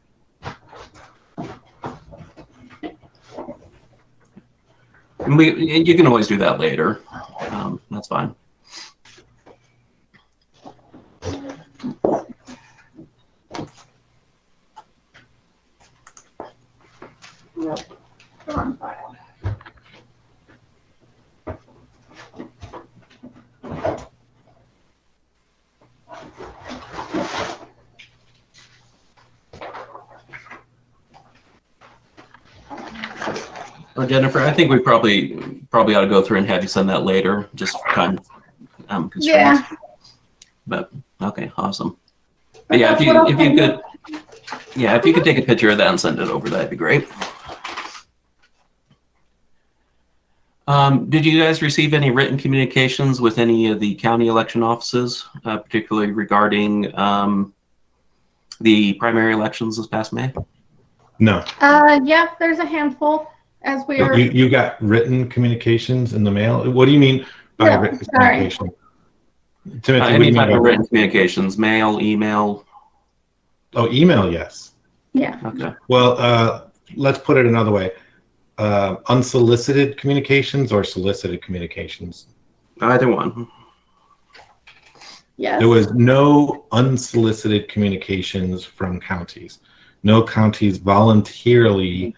And you can always do that later. That's fine. Yep. On file. Well, Jennifer, I think we probably ought to go through and have you send that later, just for time constraints. Yeah. But okay, awesome. But yeah, if you could take a picture of that and send it over, that'd be great. Did you guys receive any written communications with any of the county election offices, particularly regarding the primary elections this past May? No. Yeah, there's a handful. as we So are. you got written communications in the mail? What do you mean by No, written sorry. communication? Timothy, what do Any you mean type by of written communications, mail, email. Oh, email, yes. Yeah. Okay. Well, let's put it another way. Unsolicited communications or solicited communications? Either one. Yes. There was no unsolicited communications from counties. No counties voluntarily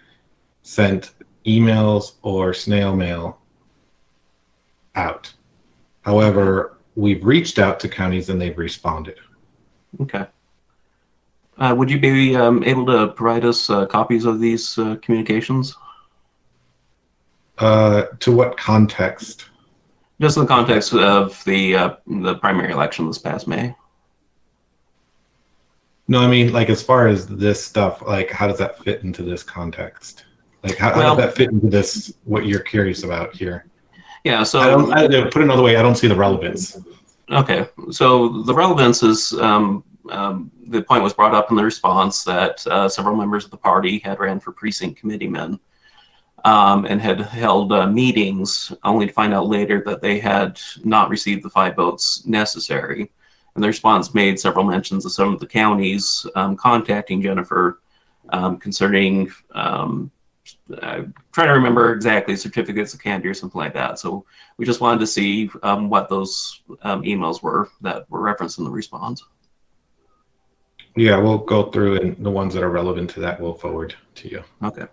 sent emails or snail mail out. However, we've reached out to counties and they've responded. Okay. Would you be able to provide us copies of these communications? To what context? Just in the context of the primary election this past May. No, I mean, like, as far as this stuff, like, how does that fit into this context? Like, how Well, does that fit into this, what you're curious about here? yeah, so Put it another way, I don't see the relevance. okay, so the relevance is the point was brought up in the response that several members of the party had ran for precinct committeemen and had held meetings, only to find out later that they had not received the 5 votes necessary. And the response made several mentions of some of the counties contacting Jennifer concerning, trying to remember exactly, certificates of candidacy or something like that. So we just wanted to see what those emails were that were referenced in the response. Yeah, we'll go through, and the ones that are relevant to that we'll forward to you. Okay.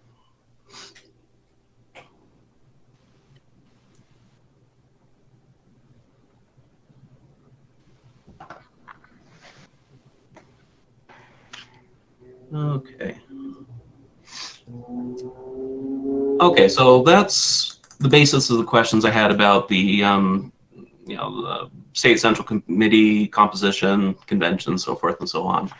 Okay. Okay, so that's the basis of the questions I had about the, the state central committee composition, convention, so forth and so on.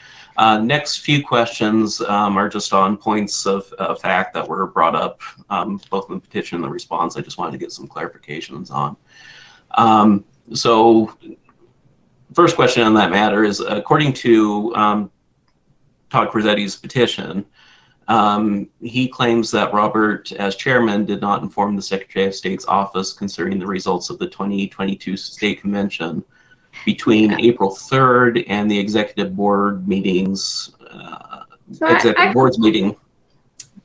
Next few questions are just on points of fact that were brought up, both in the petition and the response. I just wanted to get some clarifications on. So first question on that matter is, according to Todd Corsetti's petition, he claims that Robert, as chairman, did not inform the Secretary of State's office concerning the results of the 2022 state convention between April 3rd and the executive board meetings. So Executive board's meeting.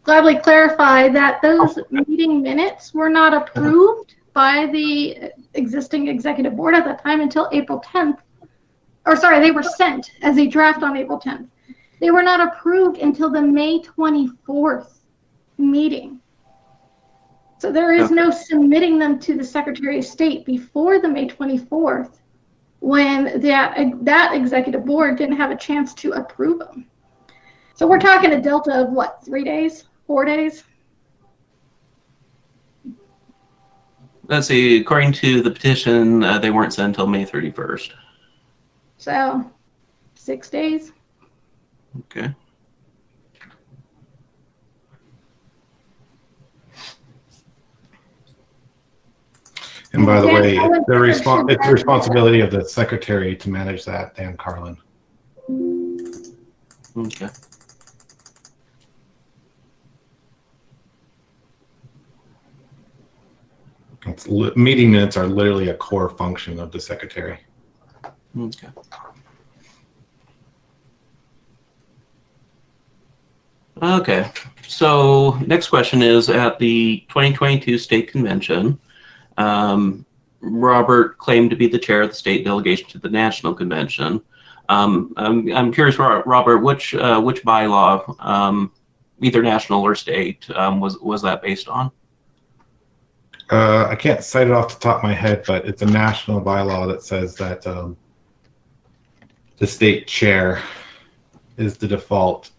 Gladly clarify that those meeting minutes were not approved by the existing executive board at that time until April 10th. Or sorry, they were sent as a draft on April 10th. They were not approved until the May 24th meeting. So there is no submitting them to the Secretary of State before the May 24th when that executive board didn't have a chance to approve them. So we're talking a delta of what, 3 days, 4 days? Let's see, according to the petition, they weren't sent until May 31st. So 6 days. Okay. And by the way, it's the responsibility of the secretary to manage that, Dan Carlin. Okay. Meeting minutes are literally a core function of the secretary. Okay. Okay, so next question is, at the 2022 state convention, Robert claimed to be the chair of the state delegation to the national convention. I'm curious, Robert, which bylaw, either national or state, was that based on? I can't cite it off the top of my head, but it's a national bylaw that says that the state chair is the default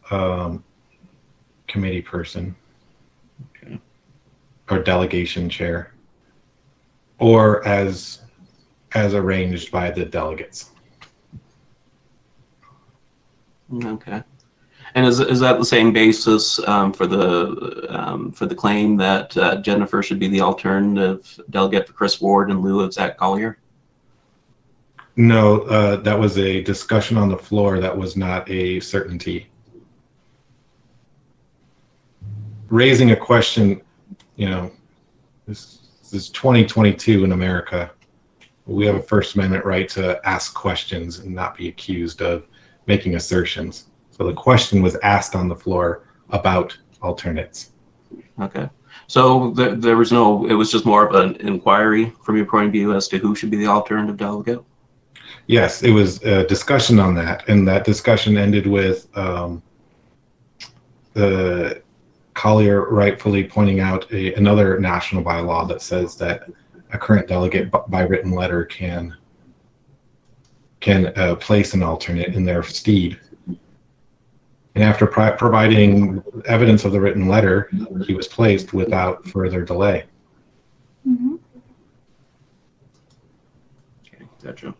committee person, okay, or delegation chair, or as arranged by the delegates. Okay, and is that the same basis for the claim that Jennifer should be the alternative delegate for Chris Ward in lieu of Zach Collier? No, that was a discussion on the floor. That was not a certainty. Raising a question you know, this is 2022 in America. We have a First Amendment right to ask questions and not be accused of making assertions. So the question was asked on the floor about alternates. Okay. So there was no, it was just more of an inquiry from your point of view as to who should be the alternative delegate? Yes, it was a discussion on that, and that discussion ended with the Collier rightfully pointing out another national bylaw that says that a current delegate by written letter can place an alternate in their stead. And after providing evidence of the written letter, he was placed without further delay. Mm-hmm. Okay, gotcha.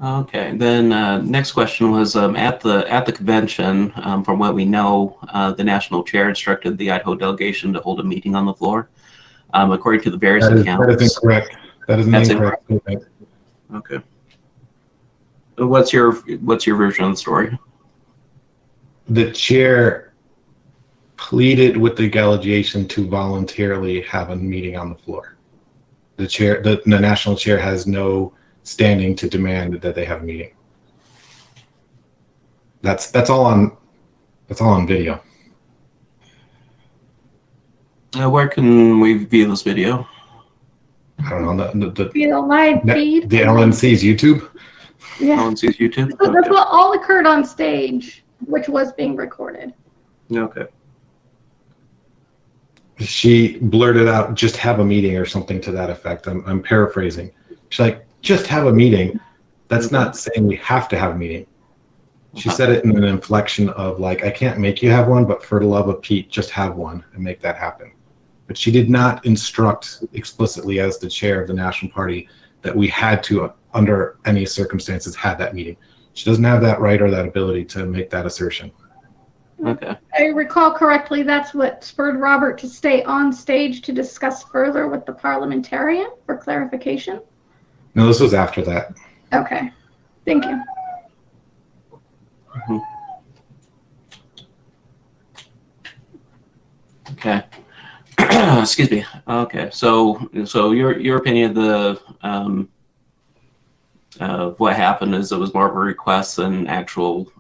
Okay, then next question was at the convention. From what we know, the national chair instructed the Idaho delegation to hold a meeting on the floor. According to the various accounts, that is incorrect. That is an incorrect statement. Okay. What's your version of the story? The chair pleaded with the delegation to voluntarily have a meeting on the floor. The chair, the national chair, has no standing to demand that they have a meeting. That's all on video. Where can we view this video? I don't know, The live feed. the LNC's YouTube. Yeah. LNC's YouTube? So that's Okay. what all occurred on stage, which was being recorded. Okay. She blurted out, "Just have a meeting," or something to that effect. I'm paraphrasing. She's like, "Just have a meeting." That's not saying we have to have a meeting. She said it in an inflection of like, "I can't make you have one, but for the love of Pete, just have one and make that happen." But she did not instruct explicitly as the chair of the National Party that we had to, under any circumstances, have that meeting. She doesn't have that right or that ability to make that assertion. Okay. I recall correctly, that's what spurred Robert to stay on stage to discuss further with the parliamentarian for clarification. No, this was after that. Okay, thank you. Mm-hmm. Okay. Excuse me. Okay. So your opinion of what happened is it was more of a request than actual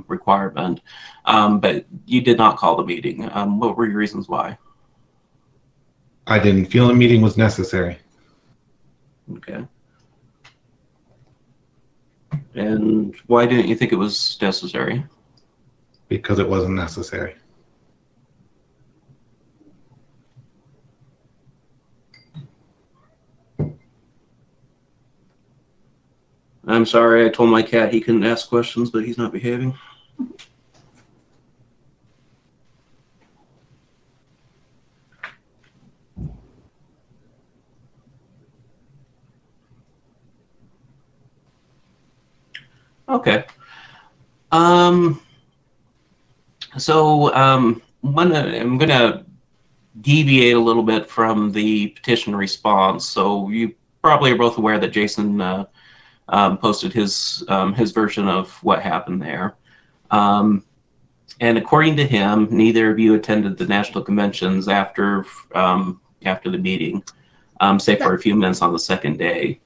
requirement, but you did not call the meeting. What were your reasons why? I didn't feel a meeting was necessary. Okay. And why didn't you think it was necessary? Because it wasn't necessary. I'm sorry, I told my cat he couldn't ask questions, but he's not behaving. Okay. I'm gonna deviate a little bit from the petition response. So you probably are both aware that Jason posted his version of what happened there. And according to him, neither of you attended the national conventions after the meeting, save for a few minutes on the second day.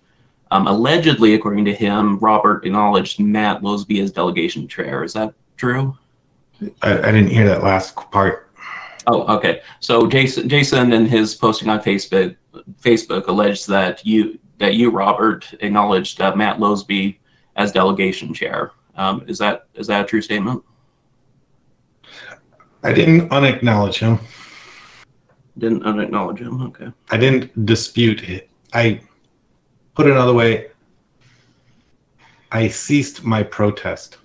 Allegedly, according to him, Robert acknowledged Matt Losby as delegation chair. Is that true? I didn't hear that last part. Oh, okay. So Jason in his posting on Facebook alleged that you, Robert, acknowledged Matt Losby as delegation chair. Is that a true statement? I didn't unacknowledge him. Didn't unacknowledge him. Okay. I didn't dispute it. I put it another way. I ceased my protest.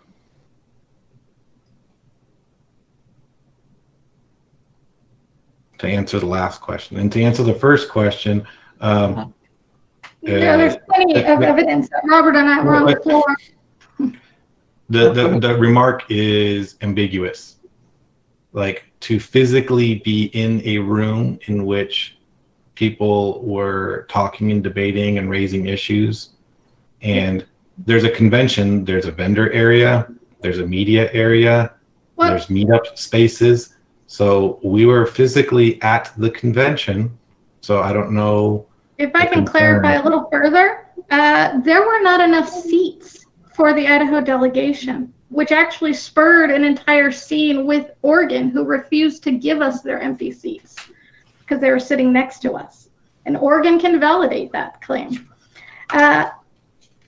To answer the last question. And to answer the first question, There's plenty of evidence that Robert and I were on the floor. The remark is ambiguous. Like, to physically be in a room in which people were talking and debating and raising issues, and there's a convention, there's a vendor area, there's a media area, there's meetup spaces. So we were physically at the convention. So I don't know. If I can clarify a little further, there were not enough seats for the Idaho delegation, which actually spurred an entire scene with Oregon, who refused to give us their empty seats because they were sitting next to us. And Oregon can validate that claim.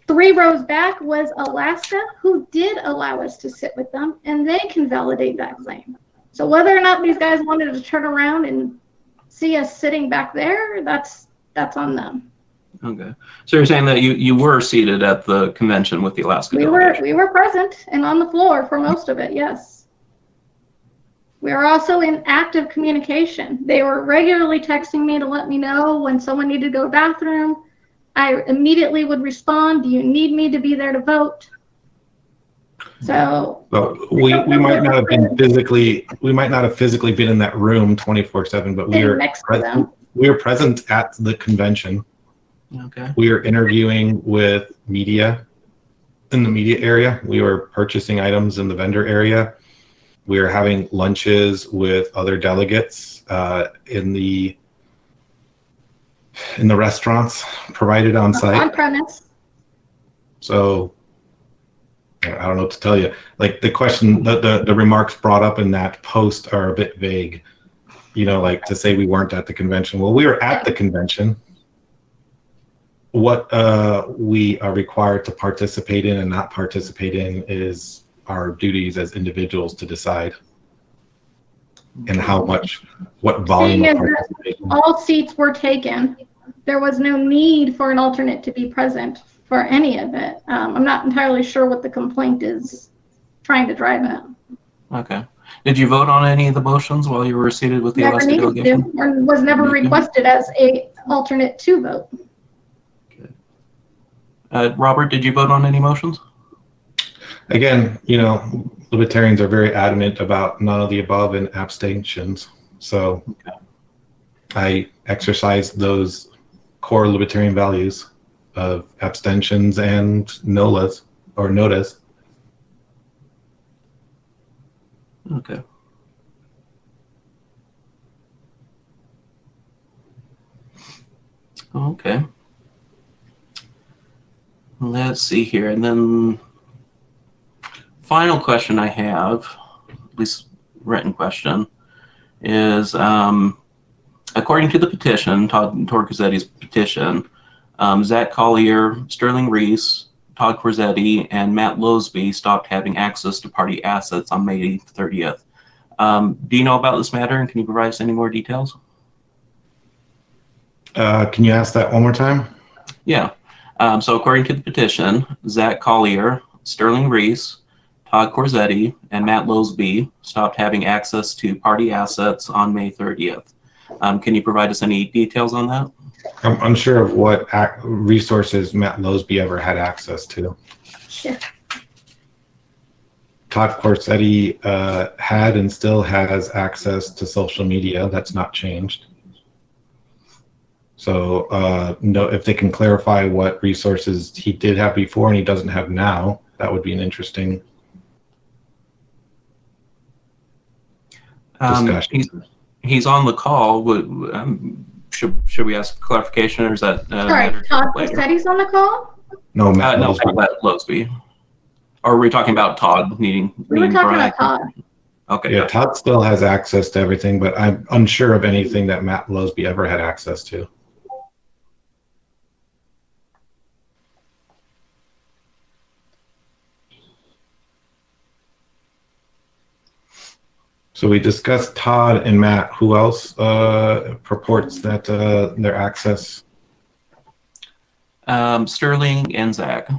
3 rows back was Alaska, who did allow us to sit with them, and they can validate that claim. So whether or not these guys wanted to turn around and see us sitting back there, that's on them. Okay. So you're saying that you were seated at the convention with the Alaska delegation? We were present and on the floor for most of it, yes. We are also in active communication. They were regularly texting me to let me know when someone needed to go to the bathroom. I immediately would respond, do you need me to be there to vote? So we might not have been physically, been in that room 24/7, but we were present at the convention. Okay. We were interviewing with media in the media area. We were purchasing items in the vendor area. We were having lunches with other delegates in the restaurants provided on site. On premise. So I don't know what to tell you. Like the question, the remarks brought up in that post are a bit vague. You know, like to say we weren't at the convention. Well, we were at the convention. What we are required to participate in and not participate in is our duties as individuals to decide. And how much, what volume of participation. All seats were taken. There was no need for an alternate to be present for any of it. I'm not entirely sure what the complaint is trying to drive at. Okay. Did you vote on any of the motions while you were seated with the Alaska delegation? Never needed to, or was never requested as a alternate to vote. Okay. Robert, did you vote on any motions? Again, you know, libertarians are very adamant about none of the above and abstentions. So I exercise those core libertarian values of abstentions and nolas or notas. Okay. Okay. Let's see here. And then final question I have, at least written question, is according to the petition, Todd Corsetti's petition, Zach Collier, Sterling Reese, Todd Corsetti, and Matt Losby stopped having access to party assets on May 30th. Do you know about this matter, and can you provide us any more details? Can you ask that one more time? Yeah. So according to the petition, Zach Collier, Sterling Reese, Todd Corsetti, and Matt Losby stopped having access to party assets on May 30th. Can you provide us any details on that? I'm unsure of what resources Matt Losby ever had access to. Sure. Todd Corsetti had and still has access to social media. That's not changed. So no, if they can clarify what resources he did have before and he doesn't have now, that would be an interesting discussion. He's on the call. Should we ask clarification, or is that? Sorry, Todd Corsetti's on the call? No, Matt Losby. Matt Losby. Or are we talking about Todd needing? We were talking about Todd. Okay. Yeah, Todd still has access to everything, but I'm unsure of anything that Matt Losby ever had access to. So we discussed Todd and Matt. Who else purports that their access? Sterling and Zach.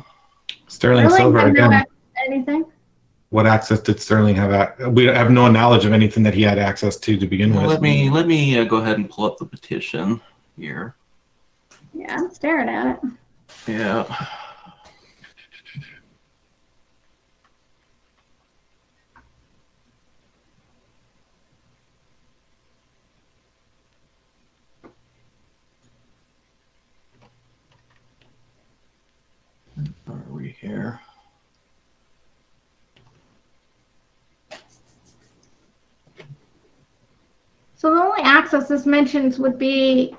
Sterling Silver again. Anything? What access did Sterling have? We have no knowledge of anything that he had access to begin with. Let me go ahead and pull up the petition here. Yeah, I'm staring at it. Yeah. Where are we here? access this mentions would be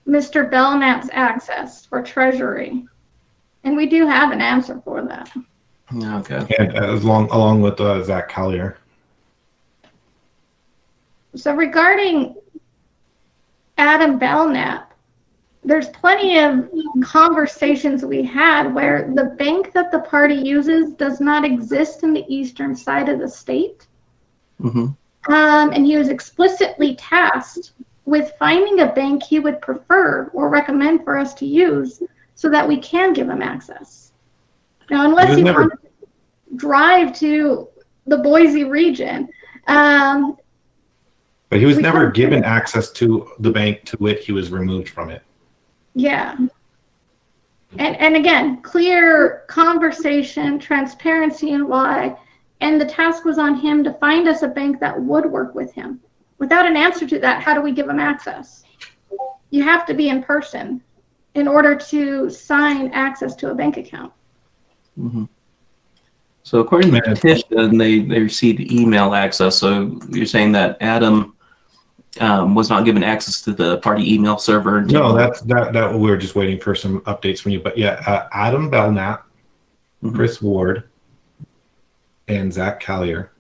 Mr. Belknap's access for Treasury. And we do have an answer for that. Okay. And along with Zach Collier. So regarding Adam Belknap, there's plenty of conversations we had where the bank that the party uses does not exist in the eastern side of the state. Mm-hmm. And he was explicitly tasked with finding a bank he would prefer or recommend for us to use so that we can give him access. Now, unless he wanted to drive to the Boise region. But he was never given access to the bank to which he was removed from it. Yeah. And again, clear conversation, transparency, and why. And the task was on him to find us a bank that would work with him. Without an answer to that, how do we give him access? You have to be in person in order to sign access to a bank account. Mm-hmm. So according to the petition, they received email access. So you're saying that Adam was not given access to the party email server? No, that we were just waiting for some updates from you. But yeah, Adam Belknap, mm-hmm. Chris Ward, and Zach Collier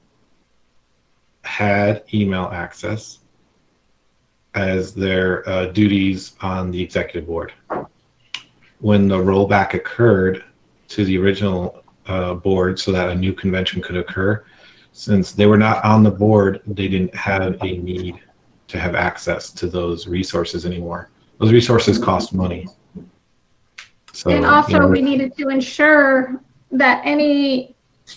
had email access as their duties on the executive board. When the rollback occurred to the original board so that a new convention could occur, since they were not on the board, they didn't have a need to have access to those resources anymore. Those resources cost money. So, and also we needed to ensure that any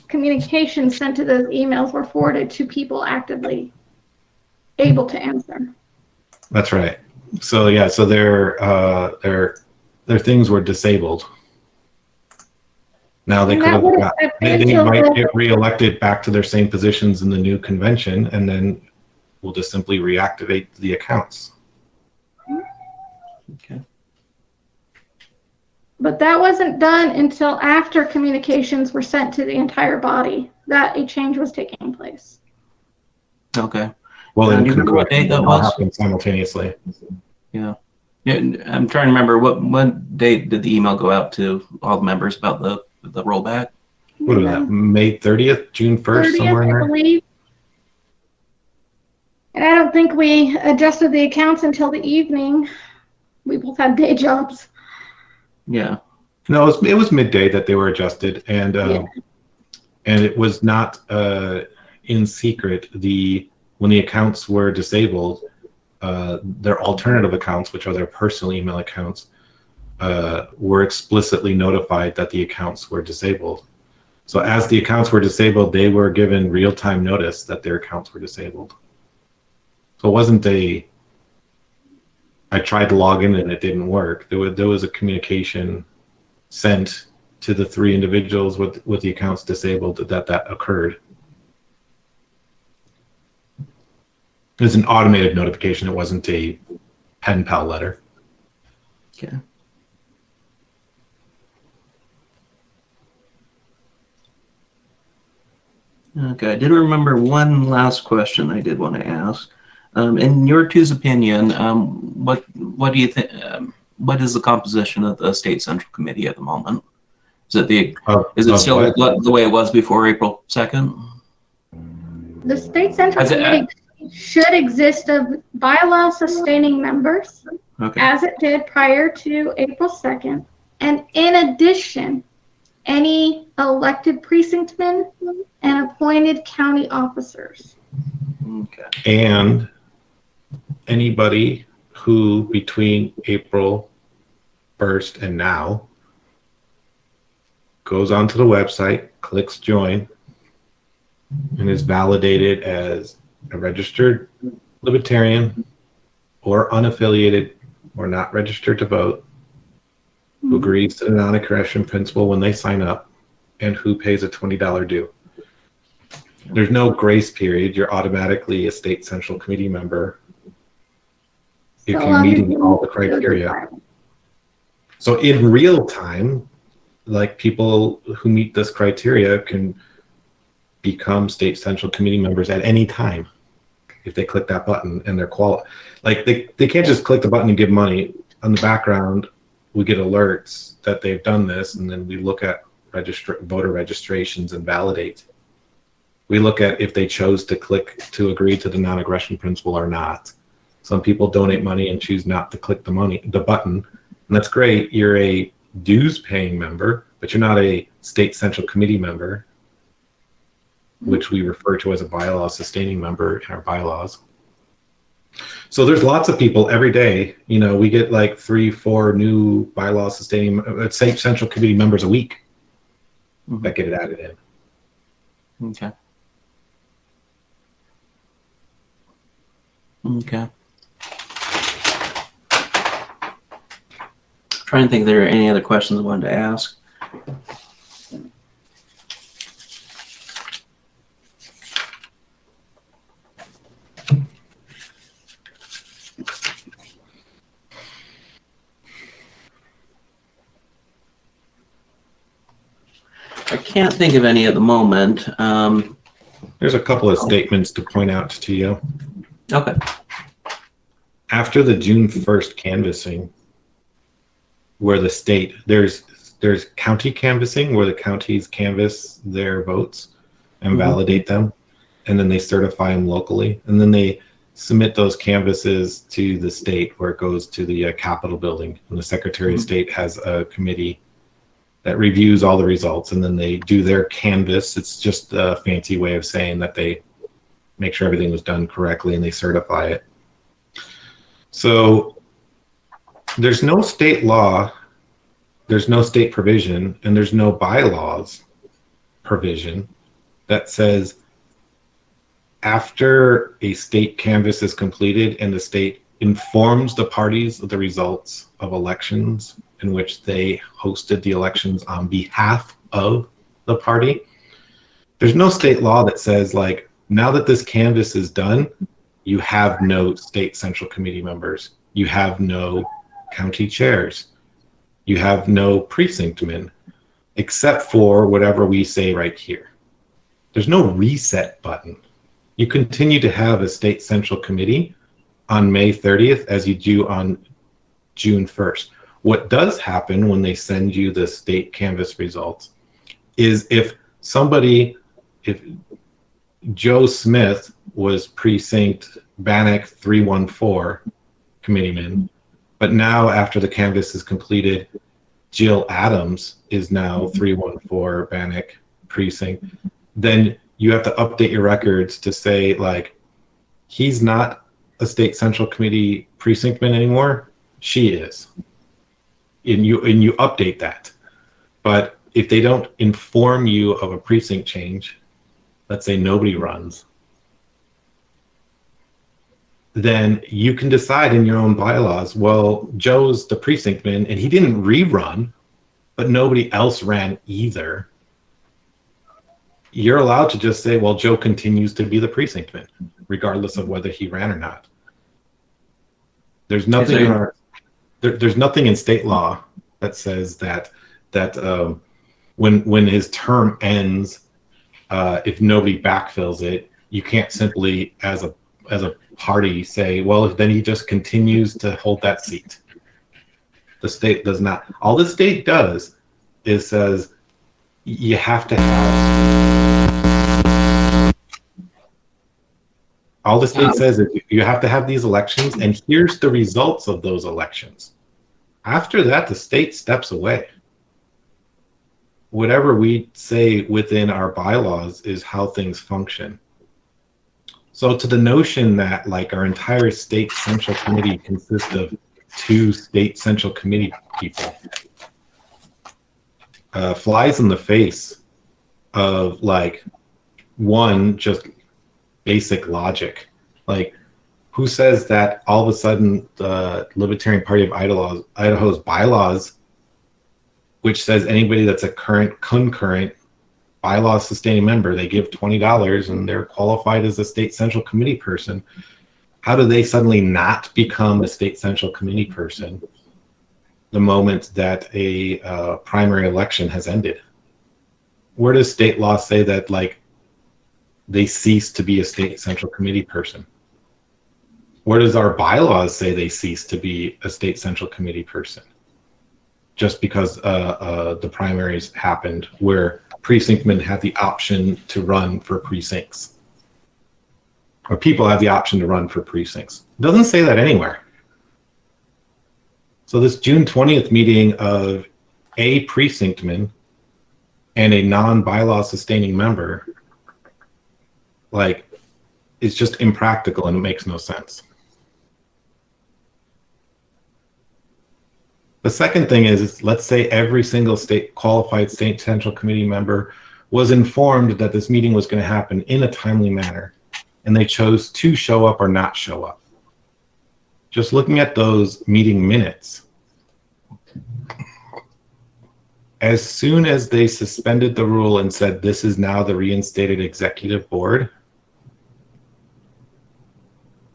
communications sent to those emails were forwarded to people actively able to answer. That's right. So yeah, so their things were disabled. Now they they might get reelected back to their same positions in the new convention, and then we'll just simply reactivate the accounts. Okay. But that wasn't done until after communications were sent to the entire body that a change was taking place. Okay. Well, then you remember what date that was? Happened simultaneously. Yeah. Yeah. I'm trying to remember what date did the email go out to all the members about the rollback? What was that? May 30th, June 1st, somewhere in there? I believe. And I don't think we adjusted the accounts until the evening. We both had day jobs. Yeah. No, it was midday that they were adjusted, and it was not in secret. When the accounts were disabled, their alternative accounts, which are their personal email accounts, were explicitly notified that the accounts were disabled. So as the accounts were disabled, they were given real-time notice that their accounts were disabled. So it wasn't I tried to log in and it didn't work. There was a communication sent to the 3 individuals with the accounts disabled that occurred. It was an automated notification. It wasn't a pen pal letter. Okay. Okay, I did remember one last question I did want to ask. In your two's opinion, what do you think? What is the composition of the state central committee at the moment? Is it still the way it was before April 2nd? The state central committee should exist of bylaw sustaining members, okay, as it did prior to April 2nd, and in addition, any elected precinctmen and appointed county officers. Okay. And anybody who between April 1st and now goes onto the website, clicks join, and is validated as a registered Libertarian or unaffiliated or not registered to vote, who agrees to the non-aggression principle when they sign up, and who pays a $20 due. There's no grace period. You're automatically a state central committee member if you're meeting all the criteria. So in real time, like people who meet this criteria can become state central committee members at any time. if they click that button and they're like they can't just click the button and give money. On the background, we get alerts that they've done this, and then we look at voter registrations and validate. We look at if they chose to click to agree to the non-aggression principle or not. Some people donate money and choose not to click the button, and that's great. You're a dues-paying member, but you're not a state central committee member, which we refer to as a bylaw sustaining member in our bylaws. So there's lots of people every day. You know, we get like 3-4 new bylaw sustaining state central committee members a week that get it added in. Okay. Okay. Trying to think if there are any other questions I wanted to ask. I can't think of any at the moment. There's a couple of statements to point out to you. Okay. After the June 1st canvassing, where the state, there's county canvassing where the counties canvass their votes and validate them, and then they certify them locally, and then they submit those canvasses to the state where it goes to the Capitol building, and the Secretary of State has a committee that reviews all the results, and then they do their canvass. It's just a fancy way of saying that they make sure everything was done correctly and they certify it. So there's no state law, there's no state provision, and there's no bylaws provision that says after a state canvass is completed and the state informs the parties of the results of elections in which they hosted the elections on behalf of the party, there's no state law that says, like, now that this canvass is done, you have no state central committee members, you have no county chairs, you have no precinctmen, except for whatever we say right here. There's no reset button. You continue to have a state central committee on May 30th as you do on June 1st. What does happen when they send you the state canvass results is if Joe Smith was precinct Bannock 314 committeeman, but now after the canvass is completed, Jill Adams is now 314 Bannock precinct, then you have to update your records to say, like, he's not a state central committee precinctman anymore, she is. And you update that. But if they don't inform you of a precinct change, let's say nobody runs, then you can decide in your own bylaws, well, Joe's the precinctman and he didn't rerun, but nobody else ran either. You're allowed to just say, well, Joe continues to be the precinctman, regardless of whether he ran or not. There's nothing there's nothing in state law that says that when his term ends, if nobody backfills it, you can't simply as a party say, well, then he just continues to hold that seat. The state does not. All the state does is says you have to have. All the state says is you have to have these elections, and here's the results of those elections. After that, the state steps away. Whatever we say within our bylaws is how things function. So to the notion that, like, our entire state central committee consists of 2 state central committee people flies in the face of, like, one, just basic logic. Like, who says that all of a sudden the Libertarian Party of Idaho's bylaws, which says anybody that's a concurrent bylaw sustaining member, they give $20 and they're qualified as a state central committee person. How do they suddenly not become a state central committee person the moment that a primary election has ended? Where does state law say that, like, they cease to be a state central committee person? Where does our bylaws say they cease to be a state central committee person? Just because the primaries happened where precinctmen had the option to run for precincts. Or people have the option to run for precincts. It doesn't say that anywhere. So this June 20th meeting of a precinctman and a non-bylaw sustaining member, like, is just impractical and it makes no sense. The second thing is let's say every single state qualified state central committee member was informed that this meeting was going to happen in a timely manner, and they chose to show up or not show up. Just looking at those meeting minutes, as soon as they suspended the rule and said this is now the reinstated executive board,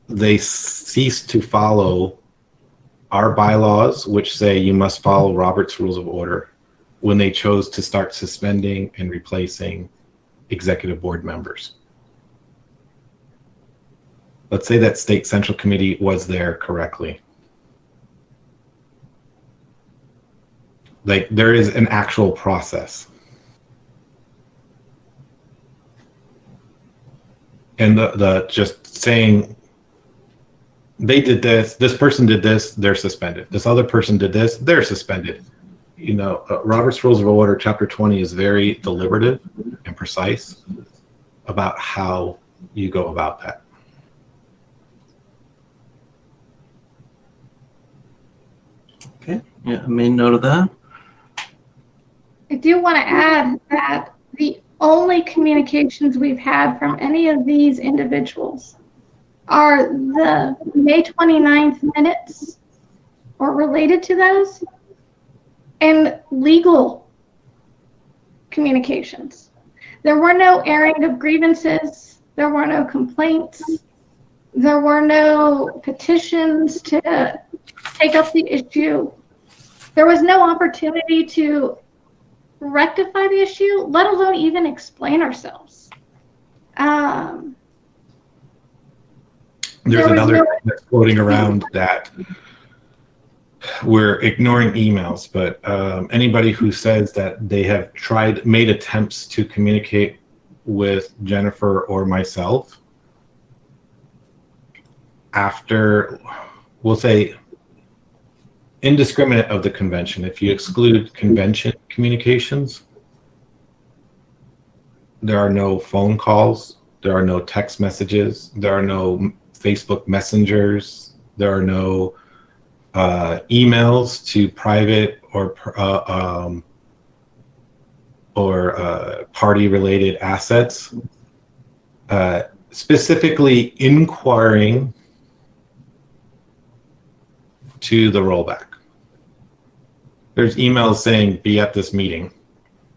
they ceased to follow our bylaws, which say you must follow Robert's Rules of Order, when they chose to start suspending and replacing executive board members. Let's say that state central committee was there correctly. Like, there is an actual process. And the just saying, they did this person did this, they're suspended. This other person did this, they're suspended. You know, Robert's Rules of Order, Chapter 20 is very deliberative and precise about how you go about that. Okay, yeah, I made note of that. I do want to add that the only communications we've had from any of these individuals are the May 29th minutes or related to those and legal communications. There were no airing of grievances. There were no complaints. There were no petitions to take up the issue. There was no opportunity to rectify the issue, let alone even explain ourselves. There's another thing that's floating around that we're ignoring emails, but anybody who says that they have made attempts to communicate with Jennifer or myself after, we'll say, indiscriminate of the convention, if you exclude convention communications, there are no phone calls, there are no text messages, there are no Facebook messengers, there are no emails to private or party-related assets, specifically inquiring to the rollback. There's emails saying, be at this meeting.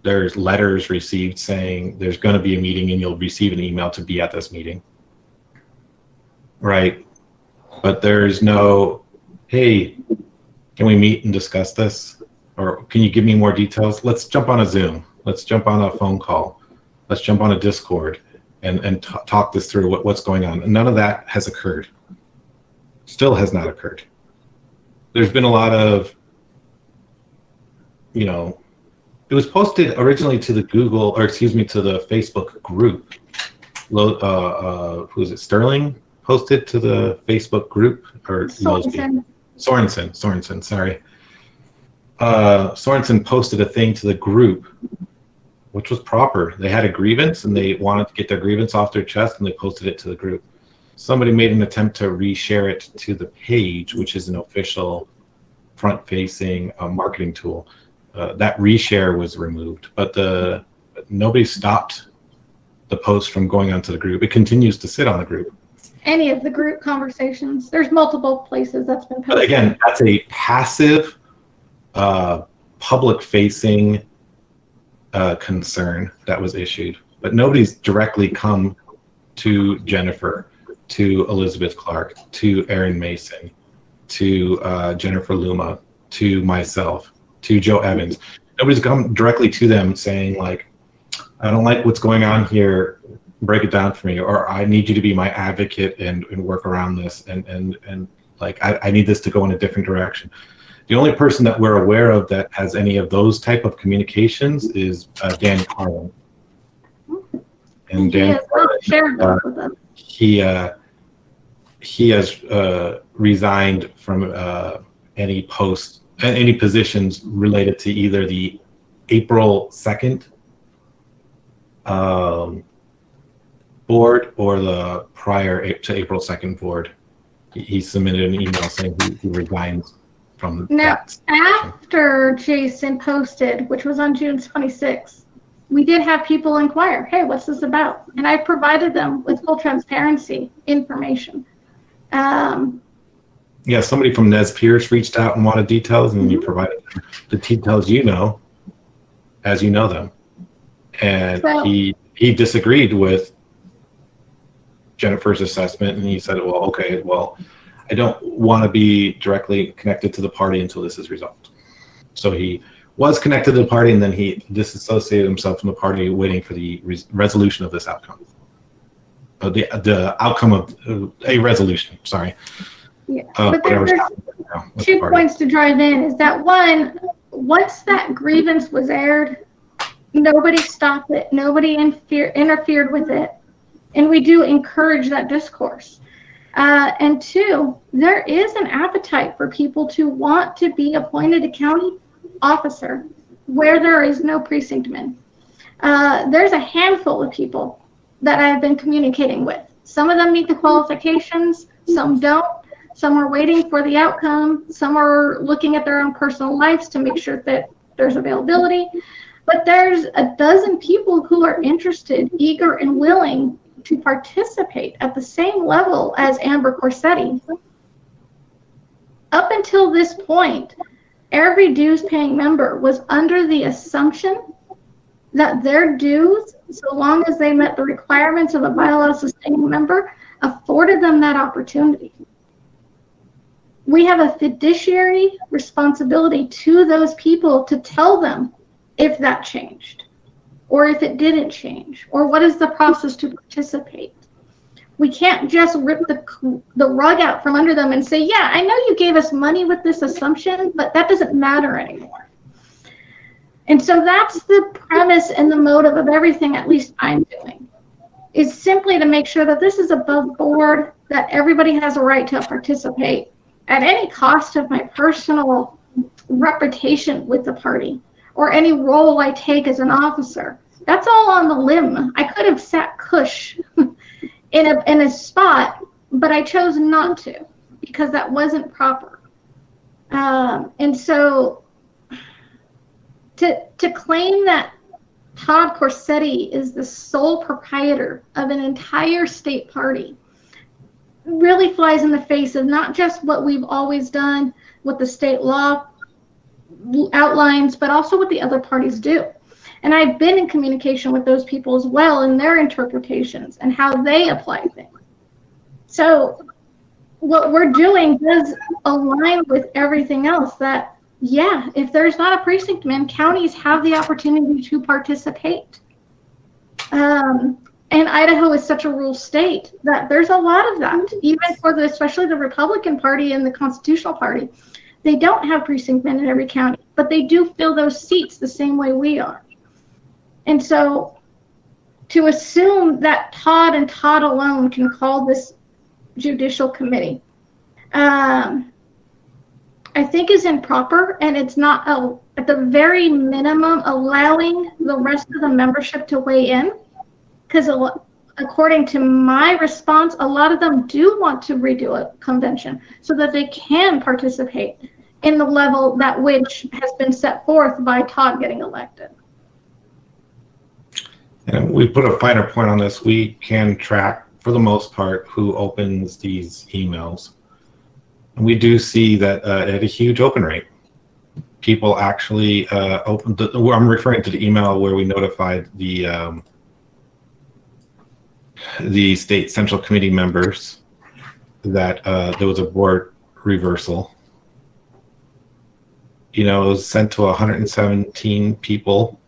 There's letters received saying there's going to be a meeting and you'll receive an email to be at this meeting. Right? But there's no, hey, can we meet and discuss this? Or can you give me more details? Let's jump on a Zoom. Let's jump on a phone call. Let's jump on a Discord and talk this through, what's going on. And none of that has occurred. Still has not occurred. There's been a lot of, you know, it was posted originally to the Google, or excuse me, to the Facebook group. Who is it? Sterling posted to the Facebook group, or Sorensen, sorry. Sorensen posted a thing to the group, which was proper. They had a grievance and they wanted to get their grievance off their chest, and they posted it to the group. Somebody made an attempt to reshare it to the page, which is an official front-facing marketing tool. That reshare was removed, but nobody stopped the post from going onto the group. It continues to sit on the group. any of the group conversations. There's multiple places that's been posted. But again, that's a passive, public-facing concern that was issued. But nobody's directly come to Jennifer, to Elizabeth Clark, to Aaron Mason, to Jennifer Luma, to myself, to Joe Evans. Nobody's come directly to them saying, like, I don't like what's going on here. break it down for me, or I need you to be my advocate and work around this, and like I need this to go in a different direction. The only person that we're aware of that has any of those type of communications is Dan Carlin. And Dan Carlin, he has resigned from any positions related to either the April 2nd board or the prior to April 2nd board. He submitted an email saying he resigns from that. After Jason posted, which was on June 26th, we did have people inquire, hey, what's this about? And I provided them with full transparency information. Yeah, somebody from Nez Pierce reached out and wanted details, and you provided them the details as you know them. And so, he disagreed with Jennifer's assessment, and he said, well, okay, well, I don't want to be directly connected to the party until this is resolved. So he was connected to the party, and then he disassociated himself from the party, waiting for the resolution of this outcome. The outcome of a resolution, sorry. Yeah, but there's 2 points to drive in. Is that one, once that grievance was aired, nobody stopped it, nobody interfered with it, and we do encourage that discourse. And 2, there is an appetite for people to want to be appointed a county officer where there is no precinctman. There's a handful of people that I've been communicating with. Some of them meet the qualifications, some don't. Some are waiting for the outcome. Some are looking at their own personal lives to make sure that there's availability. But there's a dozen people who are interested, eager, and willing to participate at the same level as Amber Corsetti. Up until this point, every dues-paying member was under the assumption that their dues, so long as they met the requirements of a bylaw-sustaining member, afforded them that opportunity. We have a fiduciary responsibility to those people to tell them if that changed, or if it didn't change, or what is the process to participate. We can't just rip the rug out from under them and say, yeah, I know you gave us money with this assumption, but that doesn't matter anymore. And so that's the premise and the motive of everything, at least I'm doing, is simply to make sure that this is above board, that everybody has a right to participate at any cost of my personal reputation with the party or any role I take as an officer. That's all on the limb. I could have sat cush in a spot, but I chose not to because that wasn't proper. And so to claim that Todd Corsetti is the sole proprietor of an entire state party really flies in the face of not just what we've always done, what the state law outlines, but also what the other parties do. And I've been in communication with those people as well in their interpretations and how they apply things. So what we're doing does align with everything else that, yeah, if there's not a precinctman, counties have the opportunity to participate. And Idaho is such a rural state that there's a lot of that, even for especially the Republican Party and the Constitutional Party. They don't have precinctmen in every county, but they do fill those seats the same way we are. And so to assume that Todd and Todd alone can call this judicial committee, I think is improper, and it's not, at the very minimum, allowing the rest of the membership to weigh in. Because according to my response, a lot of them do want to redo a convention so that they can participate in the level that which has been set forth by Todd getting elected. And we put a finer point on this. We can track, for the most part, who opens these emails. And we do see that at a huge open rate. People actually open. I'm referring to the email where we notified the state central committee members that there was a board reversal. You know, it was sent to 117 people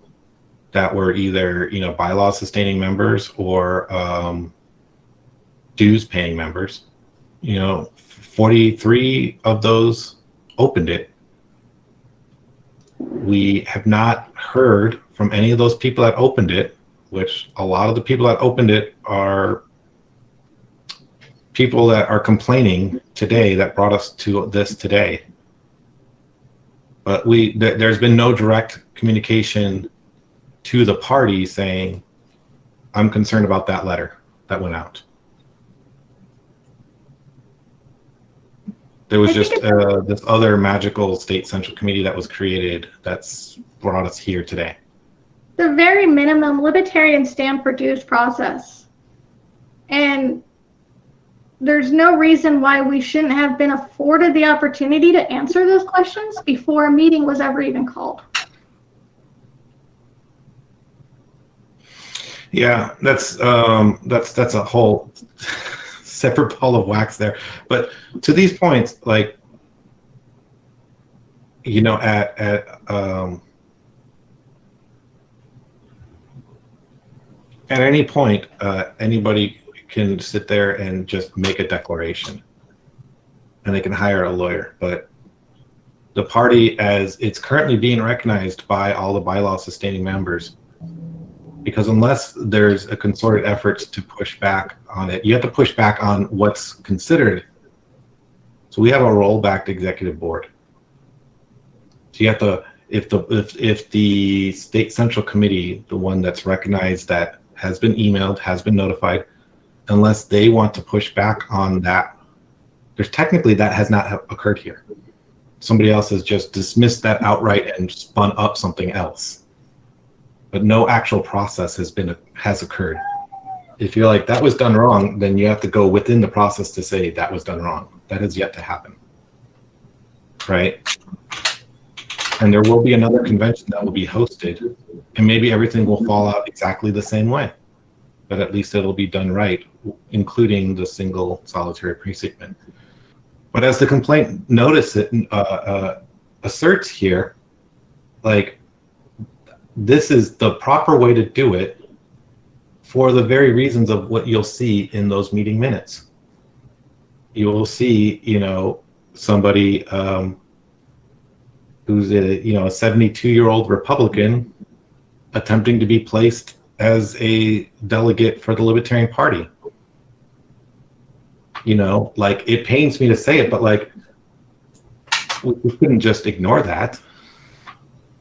that were either, bylaw sustaining members or dues paying members. 43 of those opened it. We have not heard from any of those people that opened it, which a lot of the people that opened it are people that are complaining today that brought us to this today. But there's been no direct communication to the party saying, I'm concerned about that letter that went out. There was just this other magical state central committee that was created that's brought us here today. The very minimum, libertarians stand for due process. And there's no reason why we shouldn't have been afforded the opportunity to answer those questions before a meeting was ever even called. Yeah, that's a whole separate ball of wax there. But to these points, like, at any point, anybody can sit there and just make a declaration, and they can hire a lawyer. But the party, as it's currently being recognized by all the bylaw sustaining members, because unless there's a concerted effort to push back on it, you have to push back on what's considered. So we have a rollback executive board. So you have to, if the state central committee, the one that's recognized, that has been emailed, has been notified, unless they want to push back on that, there's technically that has not occurred here. Somebody else has just dismissed that outright and spun up something else. But no actual process has occurred. If you're like, that was done wrong, then you have to go within the process to say that was done wrong. That has yet to happen, right? And there will be another convention that will be hosted, and maybe everything will fall out exactly the same way, but at least it'll be done right, including the single solitary precinct. But as the complaint asserts here, like, this is the proper way to do it for the very reasons of what you'll see in those meeting minutes. You will see, somebody who's a 72-year-old Republican attempting to be placed as a delegate for the Libertarian Party. Like, it pains me to say it, but like, we couldn't just ignore that.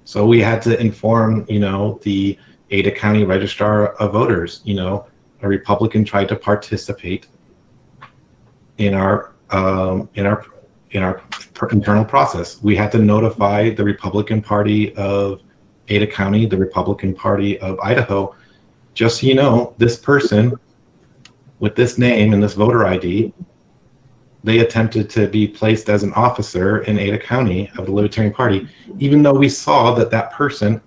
So we had to inform, the Ada County Registrar of Voters. A Republican tried to participate in our internal process. We had to notify the Republican Party of Ada County, the Republican Party of Idaho, just so you know, this person with this name and this voter ID, they attempted to be placed as an officer in Ada County of the Libertarian Party, even though we saw that that person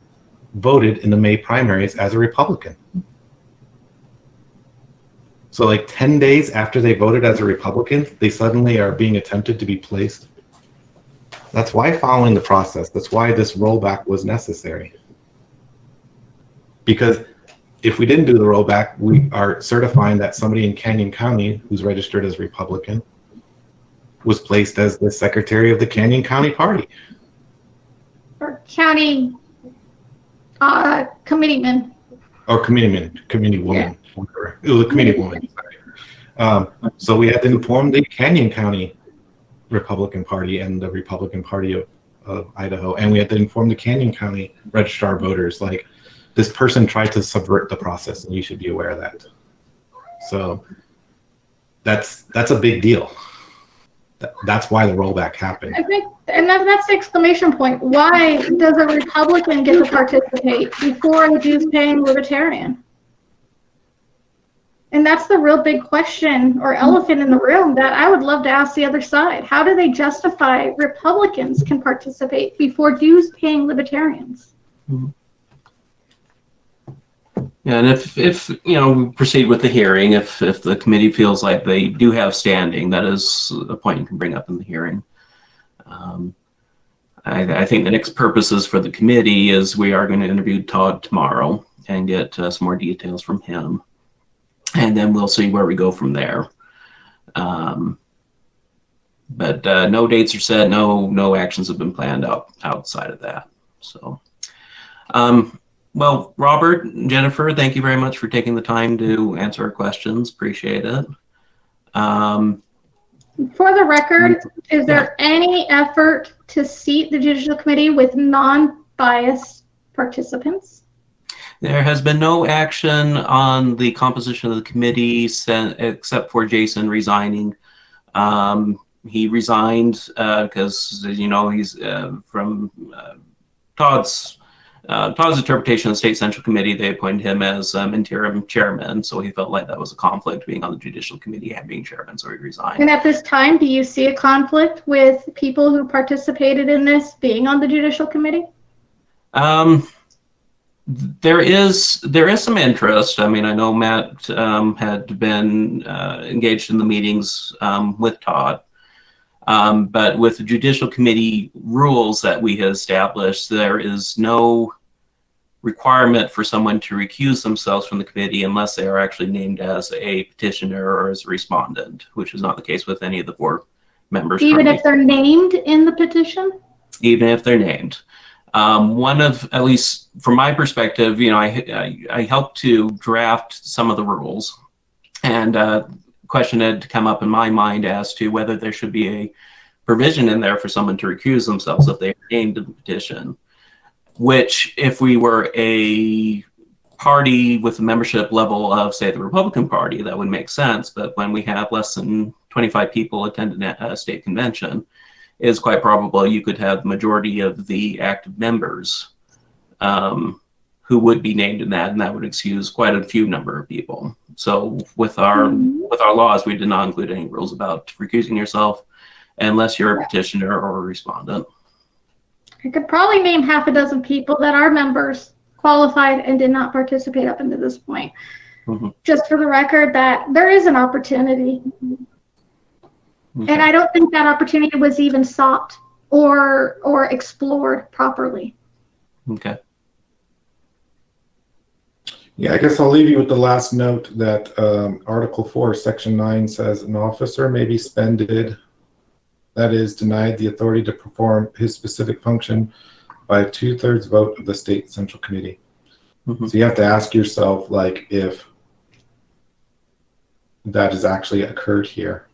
voted in the May primaries as a Republican. So like 10 days after they voted as a Republican, they suddenly are being attempted to be placed. That's why following the process, that's why this rollback was necessary. Because if we didn't do the rollback, we are certifying that somebody in Canyon County who's registered as Republican was placed as the secretary of the Canyon County Party. Or county committeeman. Or committeewoman. Yeah. It was a committeewoman. So we had to inform the Canyon County Republican Party and the Republican Party of Idaho, and we had to inform the Canyon County Registrar of Voters, like, this person tried to subvert the process, and you should be aware of that. So that's a big deal. That's why the rollback happened. I think, and that's the exclamation point. Why does a Republican get to participate before a dues-paying Libertarian? And that's the real big question or elephant in the room that I would love to ask the other side. How do they justify Republicans can participate before dues-paying Libertarians? Mm-hmm. Yeah, and if we proceed with the hearing, if the committee feels like they do have standing, that is a point you can bring up in the hearing. I think the next purposes for the committee is we are going to interview Todd tomorrow and get some more details from him. And then we'll see where we go from there. But no dates are set, no actions have been planned outside of that. So, well, Robert, Jennifer, thank you very much for taking the time to answer our questions. Appreciate it. For the record, is there any effort to seat the Judicial Committee with non-biased participants? There has been no action on the composition of the committee except for Jason resigning. He resigned because, you know, he's from Todd's interpretation of the State Central Committee. They appointed him as interim chairman, so he felt like that was a conflict being on the Judicial Committee and being chairman, so he resigned. And at this time, do you see a conflict with people who participated in this being on the Judicial Committee? There is some interest. I mean, I know Matt had been engaged in the meetings with Todd. But with the Judicial Committee rules that we have established, there is no requirement for someone to recuse themselves from the committee unless they are actually named as a petitioner or as a respondent, which is not the case with any of the 4 members. Even if they're named in the petition? Even if they're named. One of, at least from my perspective, you know, I helped to draft some of the rules, and question had come up in my mind as to whether there should be a provision in there for someone to recuse themselves if they are named in the petition, which if we were a party with a membership level of, say, the Republican Party, that would make sense. But when we have less than 25 people attending a state convention, it is quite probable you could have the majority of the active members who would be named in that, and that would excuse quite a few number of people. So with our laws, we did not include any rules about recusing yourself unless you're a petitioner or a respondent. I could probably name half a dozen people that are members, qualified, and did not participate up until this point. Just for the record, that there is an opportunity. Okay. And I don't think that opportunity was even sought or explored properly. Okay. Yeah, I guess I'll leave you with the last note that Article 4, Section 9 says an officer may be suspended, that is, denied the authority to perform his specific function by a 2/3 vote of the State Central Committee. So you have to ask yourself, like, if that has actually occurred here.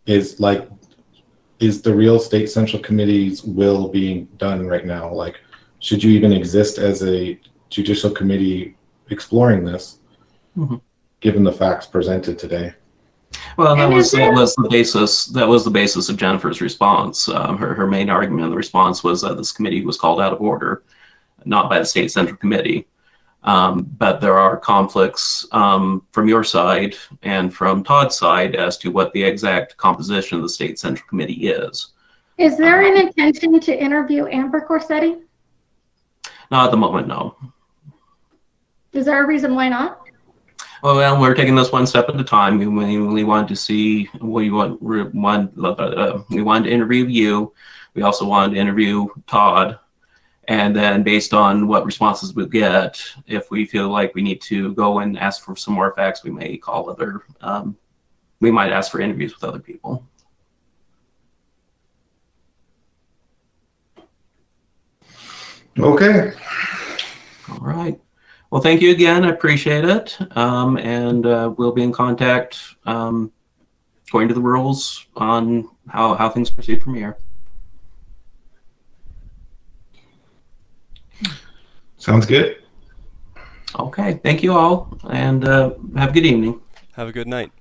Is the real State Central Committee's will being done right now? Like, should you even exist as a Judicial Committee exploring this, given the facts presented today? Well, that was the basis of Jennifer's response. Her main argument in the response was that this committee was called out of order, not by the State Central Committee. But there are conflicts from your side and from Todd's side as to what the exact composition of the State Central Committee is. Is there an intention to interview Amber Corsetti? Not at the moment, no. Is there a reason why not? Well, we're taking this one step at a time. We wanted to see we wanted to interview you. We also wanted to interview Todd. And then based on what responses we get, if we feel like we need to go and ask for some more facts, we may call we might ask for interviews with other people. Okay. All right. Well, thank you again. I appreciate it. And we'll be in contact according to the rules on how things proceed from here. Sounds good. Okay. Thank you all, and have a good evening. Have a good night.